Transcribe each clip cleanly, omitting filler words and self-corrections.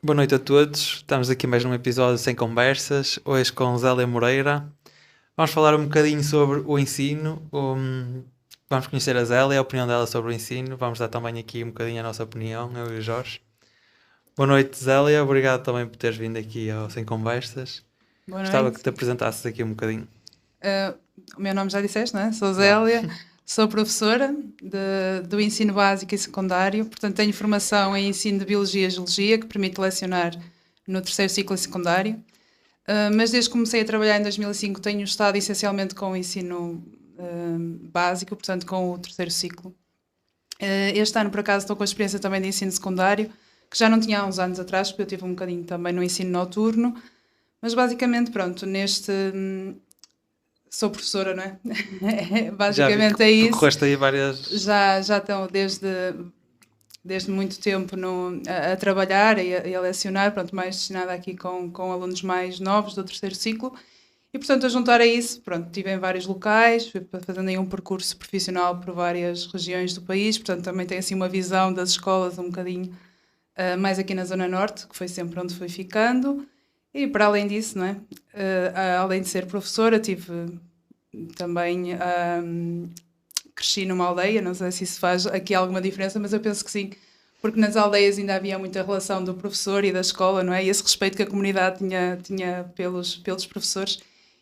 Boa noite a todos. Estamos aqui mais num episódio sem conversas, hoje com Zélia Moreira. Vamos falar um bocadinho sobre o ensino. Vamos conhecer a Zélia, a opinião dela sobre o ensino. Vamos dar também aqui um bocadinho a nossa opinião, eu e o Jorge. Boa noite, Zélia. Obrigado também por teres vindo aqui ao Sem Conversas. Boa Gostava noite. que te apresentasses aqui um bocadinho. O meu nome já disseste, não é? Sou Zélia, sou professora do ensino básico e secundário, portanto tenho formação em ensino de Biologia e Geologia, que permite lecionar no terceiro ciclo secundário, mas desde que comecei a trabalhar em 2005 tenho estado essencialmente com o ensino básico, portanto com o terceiro ciclo. Este ano, por acaso, estou com a experiência também de ensino secundário, que já não tinha há uns anos atrás, porque eu tive um bocadinho também no ensino noturno, mas basicamente, pronto, sou professora, não é? Já vi Basicamente que é isso. percorreste aí várias... Já estão desde muito tempo a trabalhar e a lecionar, pronto, mais destinada aqui com alunos mais novos do terceiro ciclo. E, portanto, a juntar a isso, pronto, estive em vários locais, fui fazendo aí um percurso profissional por várias regiões do país, portanto, também tenho assim uma visão das escolas um bocadinho mais aqui na Zona Norte, que foi sempre onde fui ficando. E para além disso, não é? Além de ser professora, tive também cresci numa aldeia, não sei se isso faz aqui alguma diferença, mas eu penso que sim, porque nas aldeias ainda havia muita relação do professor e da escola, não é? E esse respeito que a comunidade tinha pelos professores.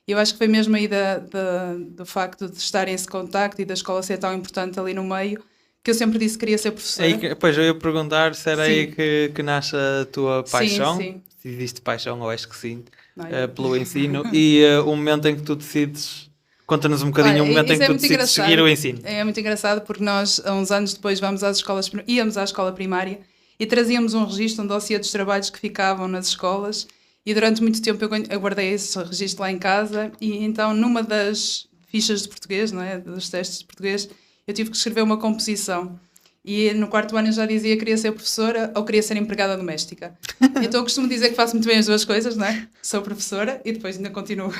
E eu acho que foi mesmo aí do facto de estar em esse contacto e da escola ser tão importante ali no meio, que eu sempre disse que queria ser professora. Pois, eu ia perguntar se era aí Sim, que nasce a tua sim, paixão, sim. se existe paixão, eu acho que sim, Não, pelo ensino, e o momento em que tu decides, conta-nos um bocadinho Olha, o momento em isso que é tu muito decides seguir o engraçado. ensino. É muito engraçado porque nós, há uns anos depois, íamos à escola primária e trazíamos um registro, um dossiê dos trabalhos que ficavam nas escolas e durante muito tempo eu guardei esse registro lá em casa e então numa das fichas de português, não é, dos testes de português, eu tive que escrever uma composição. E no quarto ano eu já dizia que queria ser professora ou queria ser empregada doméstica. Então eu costumo dizer que faço muito bem as duas coisas, não é? Sou professora e depois ainda continuo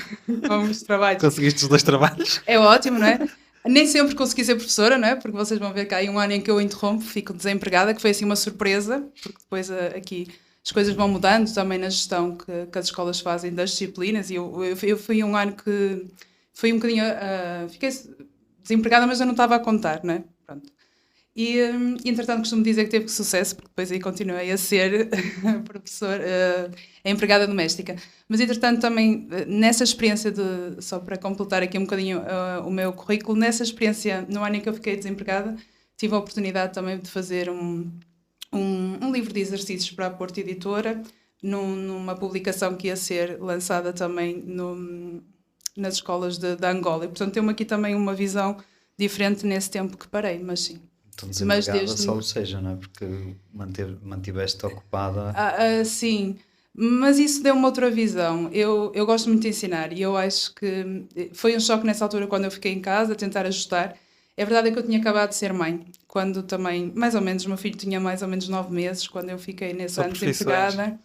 com os trabalhos. Conseguiste os dois trabalhos? É ótimo, não é? Nem sempre consegui ser professora, não é? Porque vocês vão ver que há aí um ano em que eu interrompo, fico desempregada, que foi assim uma surpresa, porque depois aqui as coisas vão mudando também na gestão que as escolas fazem das disciplinas e eu fui um ano que foi um bocadinho. Fiquei desempregada, mas eu não estava a contar, não é? Pronto. Entretanto, costumo dizer que teve sucesso, porque depois aí continuei a ser professor, empregada doméstica. Mas, entretanto, também nessa experiência só para completar aqui um bocadinho o meu currículo, nessa experiência, no ano em que eu fiquei desempregada, tive a oportunidade também de fazer um livro de exercícios para a Porto Editora, numa publicação que ia ser lançada também nas escolas de Angola. E, portanto, tenho aqui também uma visão diferente nesse tempo que parei, mas sim. Então Mas desempregada só o seja, não é? Porque mantiveste ocupada. sim, mas isso deu-me outra visão. Eu gosto muito de ensinar e eu acho que foi um choque nessa altura quando eu fiquei em casa a tentar ajustar. É verdade que eu tinha acabado de ser mãe, quando também, mais ou menos, o meu filho tinha mais ou menos 9 meses, quando eu fiquei nesse Só ano profissões. desempregada.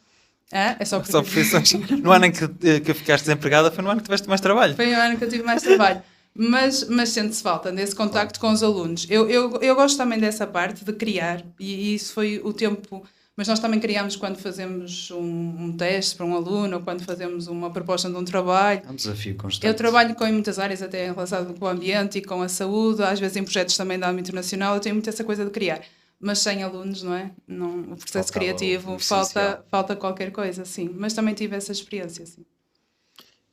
É só Só profissões. profissões. No ano em que ficaste desempregada foi no ano que tiveste mais trabalho. Foi um ano que eu tive mais trabalho. Mas sente-se falta desse contacto com os alunos. Eu gosto também dessa parte de criar, e isso foi o tempo. Mas nós também criamos quando fazemos um teste para um aluno, ou quando fazemos uma proposta de um trabalho. É um desafio constante. Eu trabalho em muitas áreas, até relacionado com o ambiente e com a saúde, às vezes em projetos também da âmbito nacional, eu tenho muito essa coisa de criar. Mas sem alunos, não é? O processo Faltava criativo o essencial. falta qualquer coisa, sim. Mas também tive essa experiência, sim.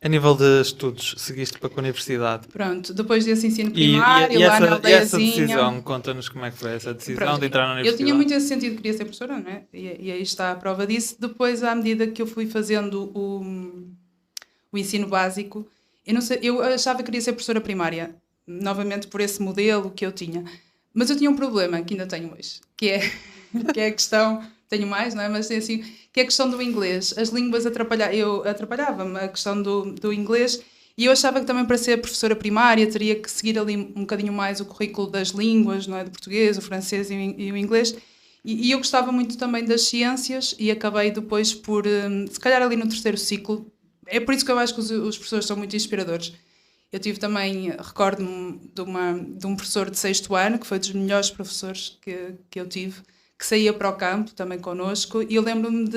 A nível de estudos, seguiste para a universidade. Pronto, depois desse ensino E, primário, e lá na essa aldeiazinha. decisão, conta-nos como é que foi essa decisão Pronto, de entrar na eu universidade. tinha muito esse sentido que queria ser professora, não é? E aí está a prova disso. Depois, à medida que eu fui fazendo o ensino básico, eu, não sei, eu achava que queria ser professora primária, novamente por esse modelo que eu tinha. Mas eu tinha um problema, que ainda tenho hoje, que é a questão, tenho mais, não é? Mas assim, que é a questão do inglês. As línguas atrapalhava-me a questão do inglês. E eu achava que também para ser professora primária teria que seguir ali um bocadinho mais o currículo das línguas, não é? Do português, o francês e o inglês. E eu gostava muito também das ciências e acabei depois por, se calhar ali no terceiro ciclo, é por isso que eu acho que os professores são muito inspiradores. Eu tive também, recordo-me de um professor de sexto ano, que foi dos melhores professores que eu tive, que saía para o campo também connosco, e eu lembro-me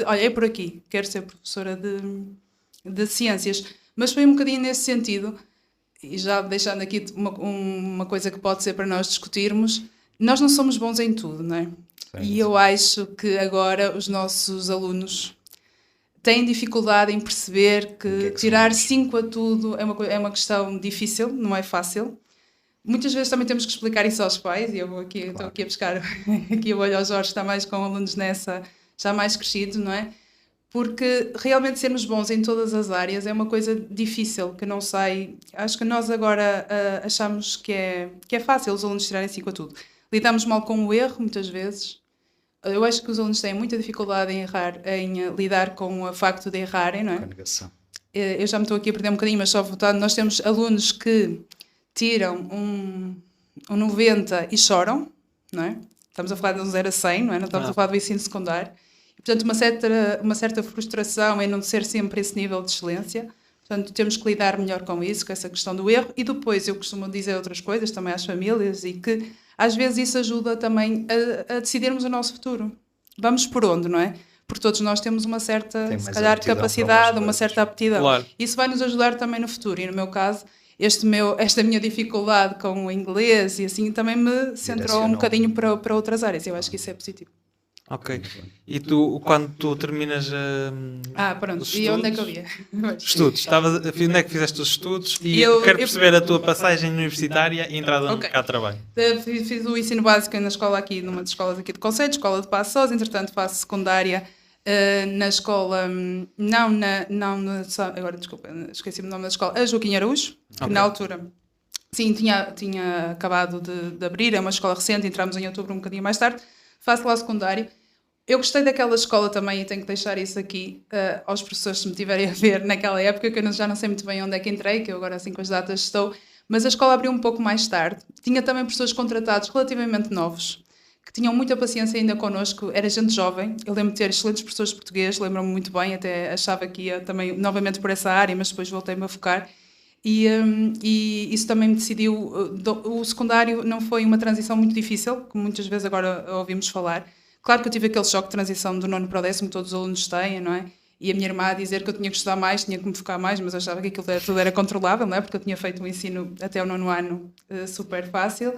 olha, é por aqui, quero ser professora de ciências. Mas foi um bocadinho nesse sentido, e já deixando aqui uma coisa que pode ser para nós discutirmos, nós não somos bons em tudo, não é? E eu acho que agora os nossos alunos têm dificuldade em perceber que tirar 5 a tudo é uma questão difícil, não é fácil. Muitas vezes também temos que explicar isso aos pais, e eu estou aqui a buscar aqui o olho ao Jorge, está mais com alunos nessa, já mais crescidos, não é? Porque realmente sermos bons em todas as áreas é uma coisa difícil, que não sai... Acho que nós agora achamos que é fácil os alunos tirarem 5 a tudo. Lidamos mal com o erro, muitas vezes. Eu acho que os alunos têm muita dificuldade em lidar com o facto de errarem, não é? Com a negação. Eu já me estou aqui a perder um bocadinho, mas só voltando, nós temos alunos que tiram um 90 e choram, não é? Estamos a falar de um 0 a 100, não é? Não estamos a falar do ensino secundário. Portanto, uma certa frustração em não ser sempre esse nível de excelência. Portanto, temos que lidar melhor com isso, com essa questão do erro. E depois, eu costumo dizer outras coisas também às famílias, e que às vezes isso ajuda também a decidirmos o nosso futuro. Vamos por onde, não é? Porque todos nós temos uma certa, se calhar, capacidade, uma certa aptidão. Claro. Isso vai nos ajudar também no futuro. E no meu caso, esta minha dificuldade com o inglês e assim também me centrou um bocadinho para outras áreas. Eu acho que isso é positivo. Ok. E tu, quando tu terminas pronto. os estudos... E onde é que eu ia? Estudos. Onde é que fizeste os estudos? E quero perceber a tua passagem universitária e entrada no mercado de trabalho. Fiz o ensino básico na escola aqui, numa das escolas aqui de Conselho, escola de Passos. Entretanto, faço secundária na escola... Agora, desculpa, esqueci-me o nome da escola. A Joaquim Araújo, que na altura... Sim, tinha acabado de abrir. É uma escola recente, entramos em outubro um bocadinho mais tarde. Faço lá o secundário. Eu gostei daquela escola também, e tenho que deixar isso aqui aos professores, se me tiverem a ver naquela época, que eu já não sei muito bem onde é que entrei, que eu agora assim com as datas estou, mas a escola abriu um pouco mais tarde. Tinha também professores contratados relativamente novos, que tinham muita paciência ainda connosco, era gente jovem. Eu lembro de ter excelentes professores de português, lembro-me muito bem, até achava que ia também novamente por essa área, mas depois voltei-me a focar. E isso também me decidiu. O secundário não foi uma transição muito difícil, como muitas vezes agora ouvimos falar. Claro que eu tive aquele choque de transição do 9º para o 10º, que todos os alunos têm, não é? E a minha irmã a dizer que eu tinha que estudar mais, tinha que me focar mais, mas eu achava que aquilo tudo era controlável, não é? Porque eu tinha feito um ensino até o 9º ano super fácil.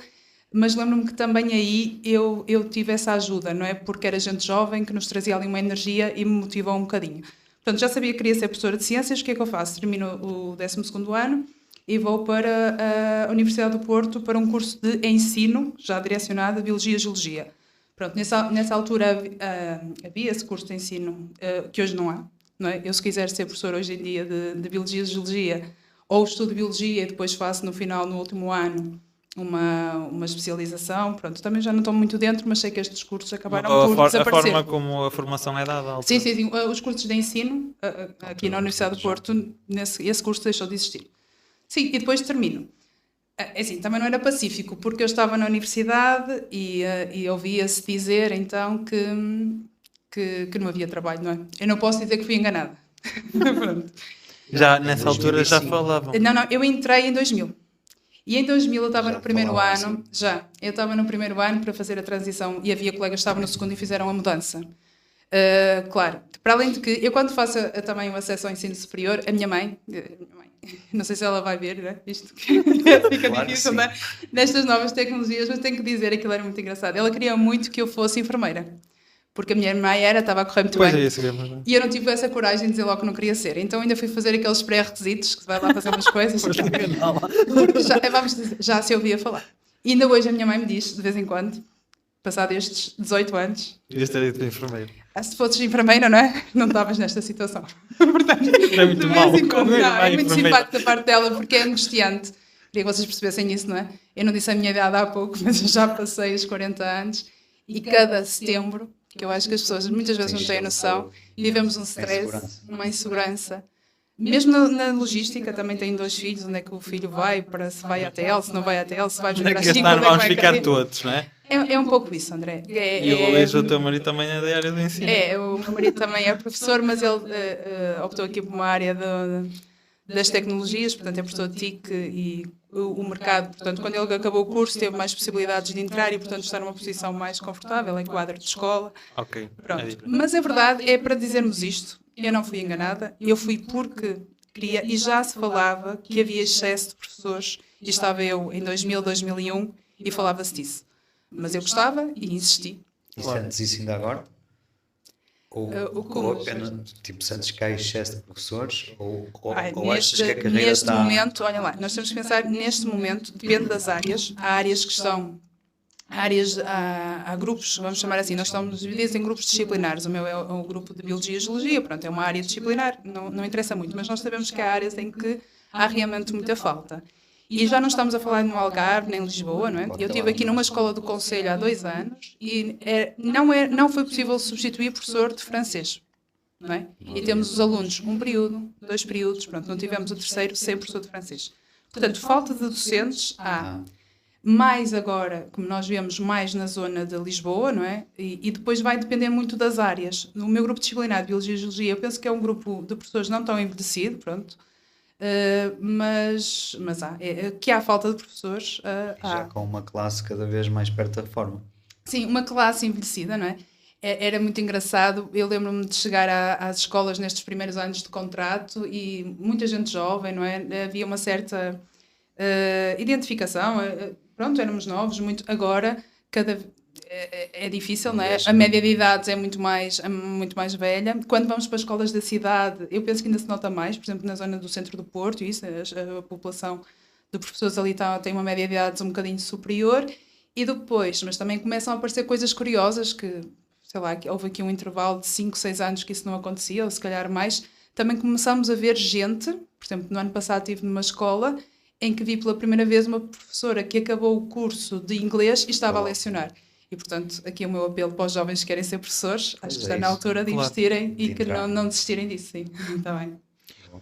Mas lembro-me que também aí eu tive essa ajuda, não é? Porque era gente jovem que nos trazia ali uma energia e me motivou um bocadinho. Portanto, já sabia que queria ser professora de ciências. O que é que eu faço? Termino o 12º ano e vou para a Universidade do Porto para um curso de ensino, já direcionado a Biologia e Geologia. Pronto, nessa altura havia esse curso de ensino, que hoje não há, não é? Eu, se quiser ser professora hoje em dia de Biologia e Geologia, ou estudo Biologia e depois faço no último ano, uma especialização, pronto, também já não estou muito dentro, mas sei que estes cursos acabaram por desaparecer. A forma como a formação é dada. Sim, os cursos de ensino, aqui na Universidade do Porto, esse curso deixou de existir. Sim, e depois termino. Assim, também não era pacífico, porque eu estava na universidade e ouvia-se dizer, então, que não havia trabalho, não é? Eu não posso dizer que fui enganada. Pronto. Já nessa altura já falavam? Não, eu entrei em 2000. E em 2000 eu estava no primeiro ano, eu estava no primeiro ano para fazer a transição e havia colegas que estavam no segundo e fizeram a mudança. Claro, para além de que eu quando faço também o acesso ao ensino superior, a minha mãe, não sei se ela vai ver, né? Isto fica claro, difícil, né? Nestas novas tecnologias, mas tenho que dizer, aquilo era muito engraçado. Ela queria muito que eu fosse enfermeira. Porque a minha irmã estava a correr muito bem. E eu não tive essa coragem de dizer logo que não queria ser. Então ainda fui fazer aqueles pré-requisitos, que se vai lá fazer umas coisas. Porque já se ouvia falar. E ainda hoje a minha mãe me diz, de vez em quando, passado estes 18 anos... Devias ter ido enfermeira. Se fosses enfermeira, não é? Não estavas nesta situação. Portanto, é muito mal. É muito simpático da parte dela, porque é angustiante. Queria que vocês percebessem isso, não é? Eu não disse a minha idade há pouco, mas eu já passei os 40 anos. E cada setembro... que eu acho que as pessoas muitas vezes não têm noção, vivemos um stress, uma insegurança. Mesmo na logística, também tenho 2 filhos, onde é que o filho vai, se vai à TL, se não vai à TL, se vai jogar às 5, vamos ficar todos, não é? É um pouco isso, André. E o Luís, o teu marido também é da área do ensino. O meu marido também é professor, mas ele optou aqui por uma área das tecnologias, portanto é professor de TIC e o mercado, portanto, quando ele acabou o curso, teve mais possibilidades de entrar e, portanto, estar numa posição mais confortável em quadro de escola. Ok. Pronto. Mas a verdade é, para dizermos isto, eu não fui enganada, eu fui porque queria, e já se falava que havia excesso de professores, e estava eu em 2000, 2001, e falava-se disso. Mas eu gostava e insisti. E sentes isso ainda agora? Ou apenas, tipo, sentes que há excesso de professores? Ou achas que a carreira neste está... momento, olha lá, nós temos que pensar, neste momento, depende das áreas. Há áreas que estão... Há grupos, vamos chamar assim, nós estamos divididos em grupos disciplinares. O meu é o grupo de Biologia e Geologia, pronto, é uma área disciplinar, não interessa muito, mas nós sabemos que há áreas em que há realmente muita falta. E já não estamos a falar no Algarve, nem em Lisboa, não é? Eu estive aqui numa escola do Conselho há 2 anos e não foi possível substituir professor de francês, não é? E temos os alunos 1 período, 2 períodos, pronto, não tivemos o terceiro sem professor de francês. Portanto, falta de docentes há. Mais agora, como nós vemos mais na zona de Lisboa, não é? E depois vai depender muito das áreas. No meu grupo disciplinar de Biologia e Geologia, eu penso que é um grupo de professores não tão envelhecido, pronto. Mas que há falta de professores. Já com uma classe cada vez mais perto da reforma. Sim, uma classe envelhecida, não é? Era muito engraçado. Eu lembro-me de chegar às escolas nestes primeiros anos de contrato e muita gente jovem, não é? Havia uma certa identificação. Pronto, éramos novos, muito. Agora, é difícil, não é? A média de idades é muito mais velha. Quando vamos para as escolas da cidade, eu penso que ainda se nota mais, por exemplo, na zona do centro do Porto, isso, a população de professores ali tem uma média de idades um bocadinho superior. E depois, mas também começam a aparecer coisas curiosas que, sei lá, que houve aqui um intervalo de 5, 6 anos que isso não acontecia, ou se calhar mais. Também começamos a ver gente, por exemplo, no ano passado estive numa escola em que vi pela primeira vez uma professora que acabou o curso de inglês e estava a lecionar. E, portanto, aqui é o meu apelo para os jovens que querem ser professores. Acho que está na altura de investirem e que não desistirem disso, sim. Está bem.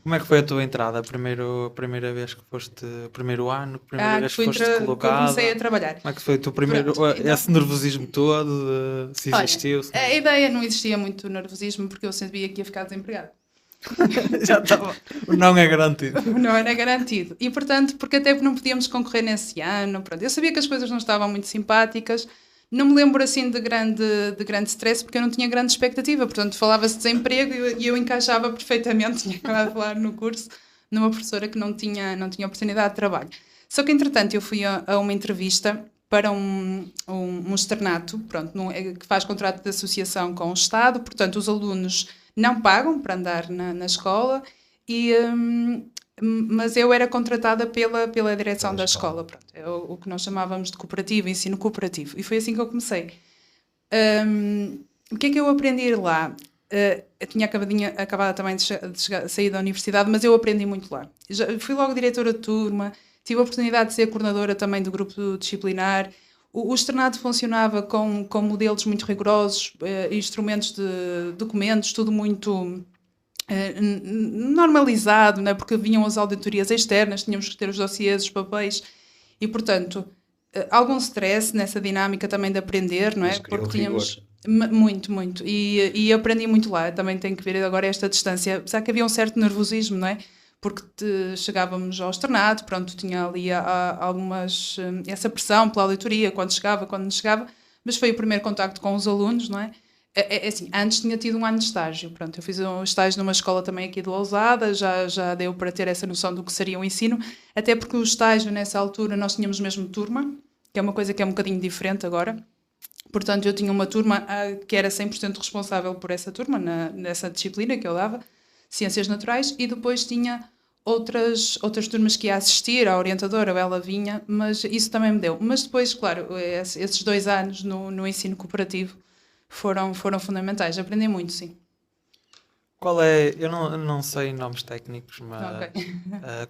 Como é que foi a tua entrada? Primeira vez que foste, primeiro ano, primeira vez que foste colocada? Comecei a trabalhar. Como é que foi o teu primeiro, esse nervosismo todo, se existiu? Olha, a ideia não existia muito nervosismo porque eu sabia que ia ficar desempregado. Já estava. Não é garantido. Não era garantido. E, portanto, porque até não podíamos concorrer nesse ano. Pronto. Eu sabia que as coisas não estavam muito simpáticas. Não me lembro assim de grande stress, porque eu não tinha grande expectativa. Portanto, falava-se de desemprego e eu encaixava perfeitamente, tinha acabado de falar no curso, numa professora que não tinha oportunidade de trabalho. Só que, entretanto, eu fui a uma entrevista para um externato, pronto, que faz contrato de associação com o Estado. Portanto, os alunos não pagam para andar na escola, mas eu era contratada pela direção da escola. Pronto, é o que nós chamávamos de cooperativo, ensino cooperativo. E foi assim que eu comecei. O que é que eu aprendi lá? Eu tinha acabado também de sair da universidade, mas eu aprendi muito lá. Fui logo diretora de turma, tive a oportunidade de ser coordenadora também do grupo disciplinar. O externato funcionava com modelos muito rigorosos, instrumentos de documentos, tudo muito normalizado, não é? Porque vinham as auditorias externas, tínhamos que ter os dossiês, os papéis, e, portanto, algum stress nessa dinâmica também de aprender, não é? Porque tínhamos... Muito. E aprendi muito lá. Também tenho que ver agora esta distância. Apesar que havia um certo nervosismo, não é? Porque chegávamos ao externato, pronto, tinha ali essa pressão pela auditoria, quando chegava, quando não chegava, mas foi o primeiro contacto com os alunos, não é? Assim, antes tinha tido um ano de estágio, pronto, eu fiz um estágio numa escola também aqui de Lousada, já deu para ter essa noção do que seria o ensino, até porque o estágio nessa altura nós tínhamos mesmo turma, que é uma coisa que é um bocadinho diferente agora. Portanto, eu tinha uma turma que era 100% responsável por essa turma, nessa disciplina que eu dava, Ciências Naturais, e depois tinha outras turmas que ia assistir, a orientadora, ela vinha, mas isso também me deu. Mas depois, claro, esses 2 anos no ensino cooperativo foram fundamentais, aprendi muito, sim. Qual é, eu não sei nomes técnicos, mas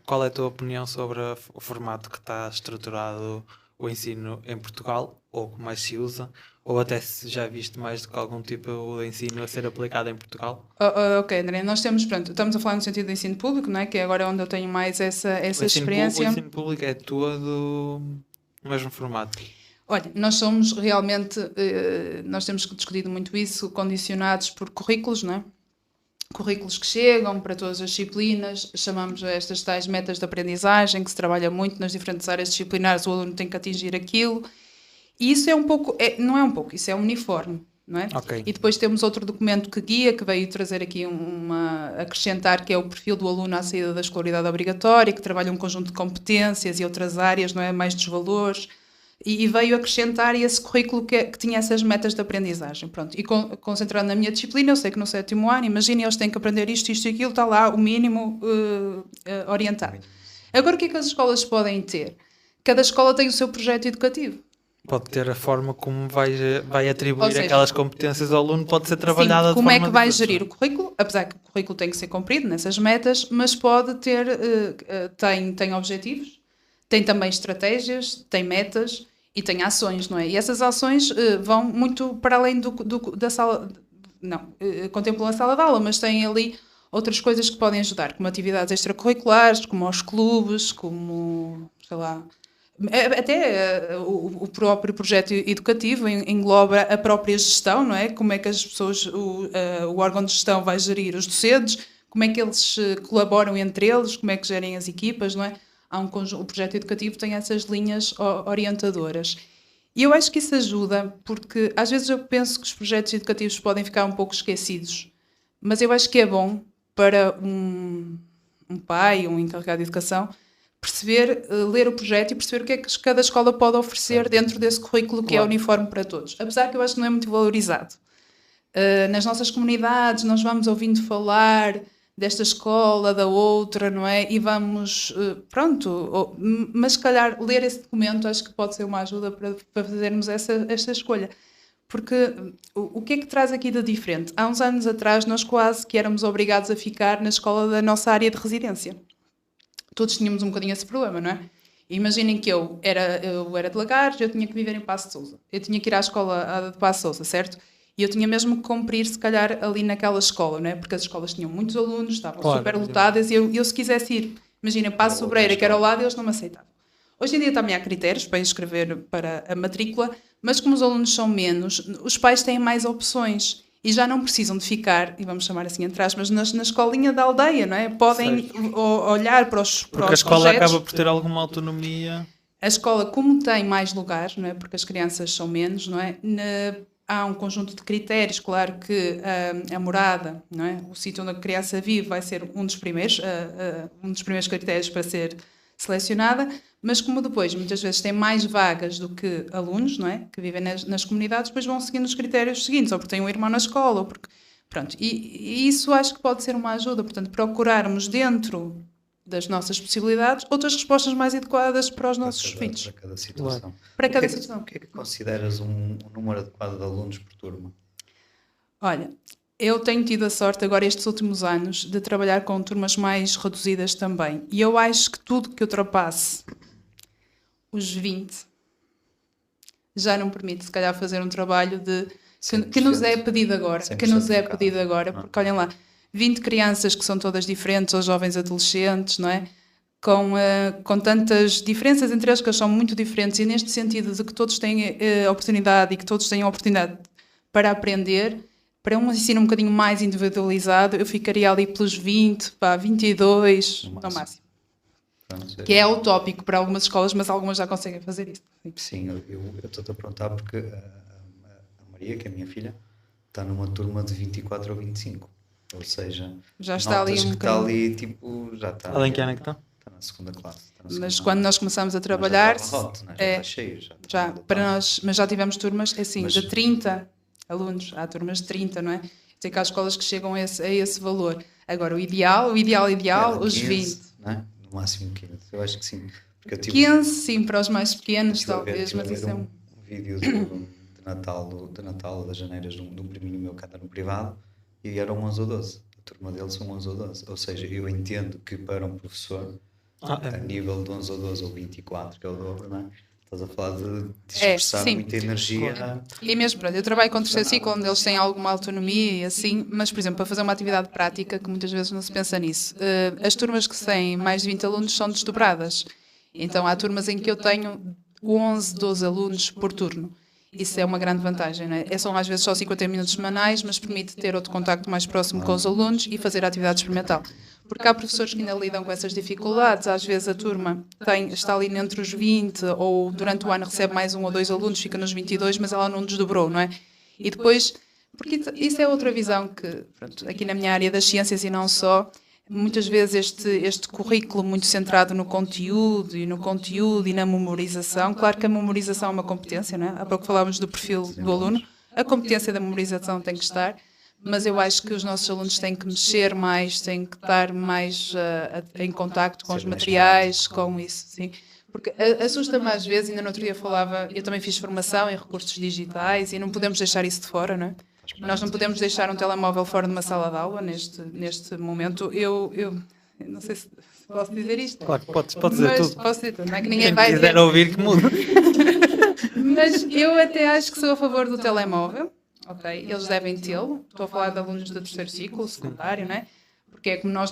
qual é a tua opinião sobre o formato que está estruturado o ensino em Portugal, ou que mais se usa, ou até se já viste mais do que algum tipo de ensino a ser aplicado em Portugal? Ok, André, nós estamos a falar no sentido do ensino público, não é? Que é agora onde eu tenho mais essa experiência. O ensino público é todo o mesmo formato? Olha, nós somos realmente, nós temos discutido muito isso, condicionados por currículos, não é? currículos que chegam para todas as disciplinas, chamamos estas tais metas de aprendizagem, que se trabalha muito nas diferentes áreas disciplinares, o aluno tem que atingir aquilo, e isso é um pouco, não é um pouco, isso é uniforme, não é? Ok. E depois temos outro documento que guia, que veio trazer aqui acrescentar, que é o perfil do aluno à saída da escolaridade obrigatória, que trabalha um conjunto de competências e outras áreas, não é? Mais dos valores, e veio acrescentar esse currículo que tinha essas metas de aprendizagem. Pronto. E concentrado na minha disciplina, eu sei que no 7º ano, imaginem, eles têm que aprender isto e aquilo, está lá o mínimo orientado. Agora, o que é que as escolas podem ter? Cada escola tem o seu projeto educativo. Pode ter a forma como vai atribuir Ou seja, aquelas competências ao aluno, pode ser trabalhada de como forma é que vai diferente. gerir o currículo, apesar que o currículo tem que ser cumprido nessas metas, mas pode ter, tem objetivos, tem também estratégias, tem metas e tem ações, não é? E essas ações vão muito para além da sala, contemplam a sala de aula, mas têm ali outras coisas que podem ajudar, como atividades extracurriculares, como os clubes, como, sei lá, até o próprio projeto educativo engloba a própria gestão, não é? Como é que as pessoas, o órgão de gestão vai gerir os docentes, como é que eles colaboram entre eles, como é que gerem as equipas, não é? O projeto educativo tem essas linhas orientadoras. E eu acho que isso ajuda, porque às vezes eu penso que os projetos educativos podem ficar um pouco esquecidos, mas eu acho que é bom para um pai, um encarregado de educação, perceber, ler o projeto e perceber o que é que cada escola pode oferecer dentro desse currículo que é uniforme para todos. Apesar que eu acho que não é muito valorizado. Nas nossas comunidades nós vamos ouvindo falar desta escola, da outra, não é? E vamos, mas se calhar ler esse documento acho que pode ser uma ajuda para fazermos esta escolha. Porque o que é que traz aqui de diferente? Há uns anos atrás nós quase que éramos obrigados a ficar na escola da nossa área de residência. Todos tínhamos um bocadinho esse problema, não é? Imaginem que eu era de Lagares, eu tinha que viver em Paços de Sousa. Eu tinha que ir à escola de Paços de Sousa, certo? E eu tinha mesmo que cumprir, se calhar, ali naquela escola, não é? Porque as escolas tinham muitos alunos, estavam super lotadas, e eu se quisesse ir, imaginem, Paços de Sobreira, que era ao lado, eles não me aceitavam. Hoje em dia também há critérios para inscrever para a matrícula, mas como os alunos são menos, os pais têm mais opções. E já não precisam de ficar, e vamos chamar assim entre aspas, na escolinha da aldeia, não é? Podem olhar para os Porque a escola acaba por ter alguma autonomia. A escola, como tem mais lugares, não é? Porque as crianças são menos, não é? Há um conjunto de critérios, claro que a morada, não é? O sítio onde a criança vive vai ser um dos primeiros critérios para ser selecionada, mas como depois muitas vezes tem mais vagas do que alunos, não é? Que vivem nas comunidades, depois vão seguindo os critérios seguintes, ou porque têm um irmão na escola, ou porque... Pronto, e isso acho que pode ser uma ajuda, portanto, procurarmos dentro das nossas possibilidades outras respostas mais adequadas para os nossos filhos. Para cada situação. Para cada situação. O que é que consideras um número adequado de alunos por turma? Olha, eu tenho tido a sorte agora estes últimos anos de trabalhar com turmas mais reduzidas também. E eu acho que tudo que ultrapasse os 20 já não permite, se calhar, fazer um trabalho que nos é pedido agora. Porque olhem lá, 20 crianças que são todas diferentes, ou jovens adolescentes, não é? Com tantas diferenças entre eles, que eles são muito diferentes, e neste sentido de que todos têm oportunidade e que todos tenham oportunidade para aprender, para um ensino um bocadinho mais individualizado, eu ficaria ali pelos 20, 22, no máximo. Pronto, que é utópico para algumas escolas, mas algumas já conseguem fazer isso. Sim, eu estou-te a perguntar porque a Maria, que é a minha filha, está numa turma de 24 ou 25. Ou seja, já está ali um está ali, tipo, já está. Ela em que ano é que está? Está na segunda classe. Mas quando nós começamos a trabalhar, já está cheio. Para nós, mas já tivemos turmas assim, de 30 alunos, há turmas de 30, não é? Sei que há escolas que chegam a esse valor. Agora, o ideal, os 15, 20. Não é? No máximo 15, eu acho que sim. 15, sim, para os mais pequenos, talvez, mas isso é um vídeo de Natal, das janeiras de um priminho meu que anda no privado, e eram 11 ou 12. A turma deles são 11 ou 12. Ou seja, eu entendo que para um professor, a nível de 11 ou 12 ou 24, que é o dobro, não é? Estás a falar de expressar muita energia. E mesmo, pronto, eu trabalho com o terceiro ciclo, onde eles têm alguma autonomia e assim, mas, por exemplo, para fazer uma atividade prática, que muitas vezes não se pensa nisso, as turmas que têm mais de 20 alunos são desdobradas. Então, há turmas em que eu tenho 11, 12 alunos por turno. Isso é uma grande vantagem, não é? São às vezes só 50 minutos semanais, mas permite ter outro contacto mais próximo com os alunos e fazer a atividade experimental. Porque há professores que ainda lidam com essas dificuldades, às vezes a turma está ali entre os 20 ou durante o ano recebe mais 1 ou 2 alunos, fica nos 22, mas ela não desdobrou, não é? E depois, porque isso é outra visão que, pronto, aqui na minha área das ciências e não só, muitas vezes este currículo muito centrado no conteúdo e na memorização. Claro que a memorização é uma competência, não é? Há pouco falávamos do perfil do aluno. A competência da memorização tem que estar, mas eu acho que os nossos alunos têm que mexer mais, têm que estar mais em contacto com os materiais, com isso, sim. Porque assusta-me às vezes, ainda no outro dia falava, eu também fiz formação em recursos digitais e não podemos deixar isso de fora, não é? Nós não podemos deixar um telemóvel fora de uma sala de aula neste momento. Eu não sei se posso dizer isto. Claro, podes dizer tudo. Posso dizer tudo, não é que ninguém Quem vai quiser dizer. ouvir que muda. Mas eu até acho que sou a favor do telemóvel. Ok, eles devem tê-lo. Estou a falar de alunos do terceiro ciclo, secundário, não é? Porque é como nós,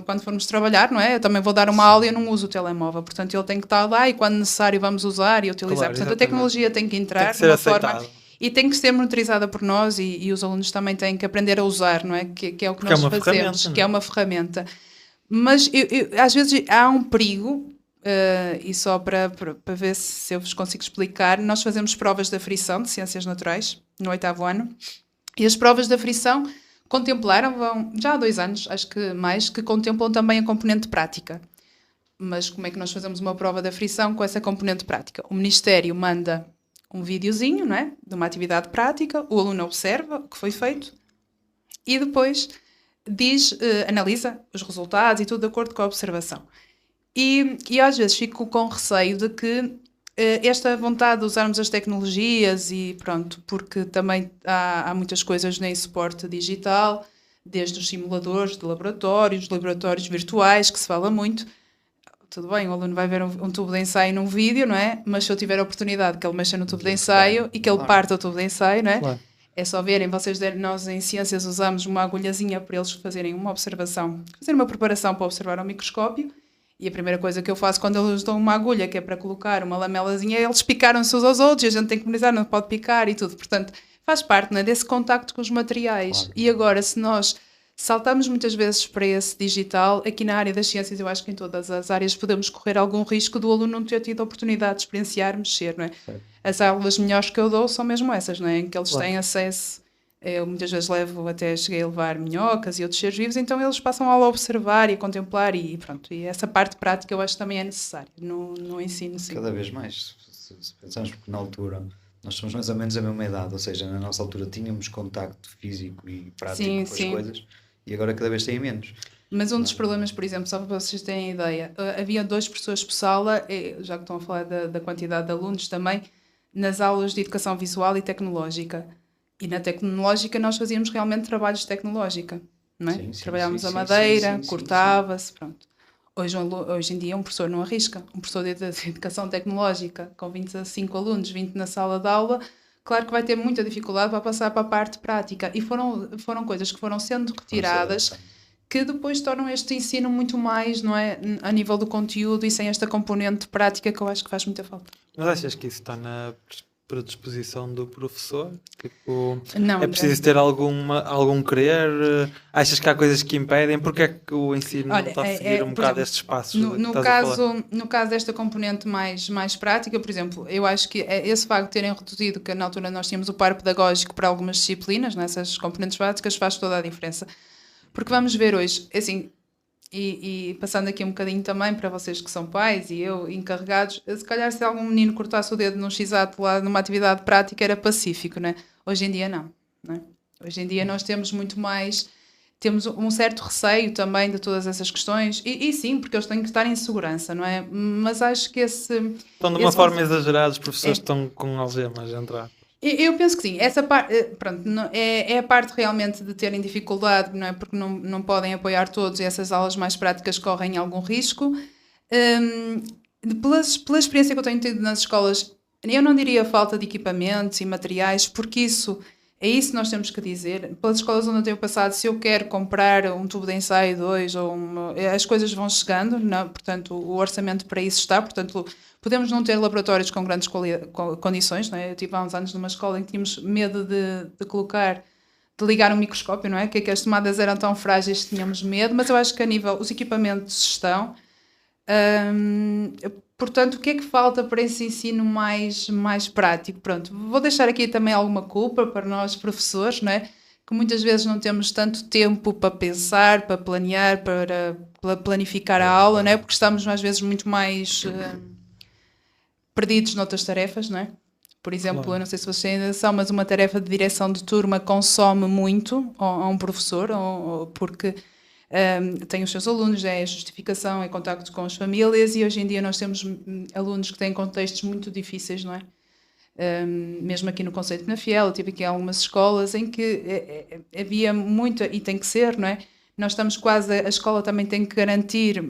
quando formos trabalhar, não é? Eu também vou dar uma aula e eu não uso o telemóvel. Portanto, ele tem que estar lá e, quando necessário, vamos usar e utilizar. Claro, Portanto, exatamente. a tecnologia tem que entrar Tem que ser de uma aceitável. forma... E tem que ser monitorizada por nós e os alunos também têm que aprender a usar, não é? Que é o que Porque nós é uma fazemos, ferramenta, que é não é? uma ferramenta. Mas às vezes há um perigo, e só para ver se eu vos consigo explicar, nós fazemos provas de aferição de Ciências Naturais no 8º ano, e as provas de aferição contemplaram, já há 2 anos, acho que mais, que contemplam também a componente prática. Mas como é que nós fazemos uma prova de aferição com essa componente prática? O Ministério manda um videozinho, não é? De uma atividade prática, o aluno observa o que foi feito e depois analisa os resultados e tudo de acordo com a observação. E às vezes fico com receio de que esta vontade de usarmos as tecnologias e pronto, porque também há muitas coisas em suporte digital, desde os simuladores de laboratórios virtuais, que se fala muito. Tudo bem, o aluno vai ver um tubo de ensaio num vídeo, não é? Mas se eu tiver a oportunidade que ele mexa no tubo de ensaio e que ele parta o tubo de ensaio, não é? Claro. É só verem, nós em ciências usamos uma agulhazinha para eles fazerem uma observação, fazer uma preparação para observar ao microscópio, e a primeira coisa que eu faço quando eles dão uma agulha, que é para colocar uma lamelazinha, eles picaram-se uns aos outros, e a gente tem que memorizar, não pode picar e tudo. Portanto, faz parte, não é, desse contacto com os materiais. Claro. E agora, se nós saltamos muitas vezes para esse digital, aqui na área das ciências, eu acho que em todas as áreas podemos correr algum risco do aluno não ter tido a oportunidade de experienciar, mexer, não é? As aulas melhores que eu dou são mesmo essas, não é? Em que eles têm acesso. Eu muitas vezes cheguei a levar minhocas e outros seres vivos, então eles passam a aula a observar e a contemplar e pronto. E essa parte prática eu acho que também é necessária no ensino, sim. Cada vez mais, se pensarmos, porque na altura nós somos mais ou menos a mesma idade, ou seja, na nossa altura tínhamos contacto físico e prático Sim, com as sim. coisas, e agora cada vez tem menos. Mas um dos problemas, por exemplo, só para vocês terem ideia, havia 2 professores por sala, já que estão a falar da quantidade de alunos também, nas aulas de educação visual e tecnológica. E na tecnológica nós fazíamos realmente trabalhos de tecnológica, não é? Sim, sim, Trabalhávamos sim, a sim, madeira, sim, cortava-se, pronto. Hoje em dia um professor não arrisca. Um professor de educação tecnológica com 25 alunos, 20 na sala de aula, claro que vai ter muita dificuldade para passar para a parte prática. E foram coisas que foram sendo retiradas, que depois tornam este ensino muito mais, não é, a nível do conteúdo e sem esta componente prática que eu acho que faz muita falta. Mas achas que isso está na predisposição do professor? Tipo, Não, é preciso ter algum querer? Achas que há coisas que impedem? Porque é que o ensino não está a seguir um por bocado exemplo, estes passos? No caso desta componente mais prática, por exemplo, eu acho que esse facto de terem reduzido, que na altura nós tínhamos o par pedagógico para algumas disciplinas, nessas componentes básicas, faz toda a diferença. Porque vamos ver hoje, assim, e passando aqui um bocadinho também para vocês que são pais e eu, encarregados, se calhar se algum menino cortasse o dedo num x-ato lá numa atividade prática era pacífico, não é? Hoje em dia não é? Hoje em dia nós temos muito mais, temos um certo receio também de todas essas questões, e sim, porque eles têm que estar em segurança, não é? Mas acho que Estão de uma forma exagerada, os professores estão com algemas a entrar. Eu penso que sim, essa parte, pronto, é a parte realmente de terem dificuldade, não é? Porque não podem apoiar todos e essas aulas mais práticas correm algum risco. Pela experiência que eu tenho tido nas escolas, eu não diria falta de equipamentos e materiais, porque isso É isso que nós temos que dizer. Pelas escolas onde eu tenho passado, se eu quero comprar um tubo de ensaio 2, as coisas vão chegando, não? Portanto, o orçamento para isso está. Portanto, podemos não ter laboratórios com grandes condições. Não é? Eu tive há uns anos numa escola em que tínhamos medo de ligar um microscópio, não é? Que as tomadas eram tão frágeis que tínhamos medo, mas eu acho que a nível, os equipamentos estão. Portanto, o que é que falta para esse ensino mais prático? Pronto, vou deixar aqui também alguma culpa para nós professores, não é? Que muitas vezes não temos tanto tempo para pensar, para planear, para planificar a aula, não é? Porque estamos às vezes muito mais perdidos noutras tarefas, não é? Por exemplo, eu não sei se vocês têm noção, mas uma tarefa de direção de turma consome muito a um professor, porque tem os seus alunos, é a justificação, é contacto com as famílias, e hoje em dia nós temos alunos que têm contextos muito difíceis, não é? Mesmo aqui no Conceito de Penafiel, eu tive aqui algumas escolas em que havia muito, e tem que ser, não é? Nós estamos quase, a escola também tem que garantir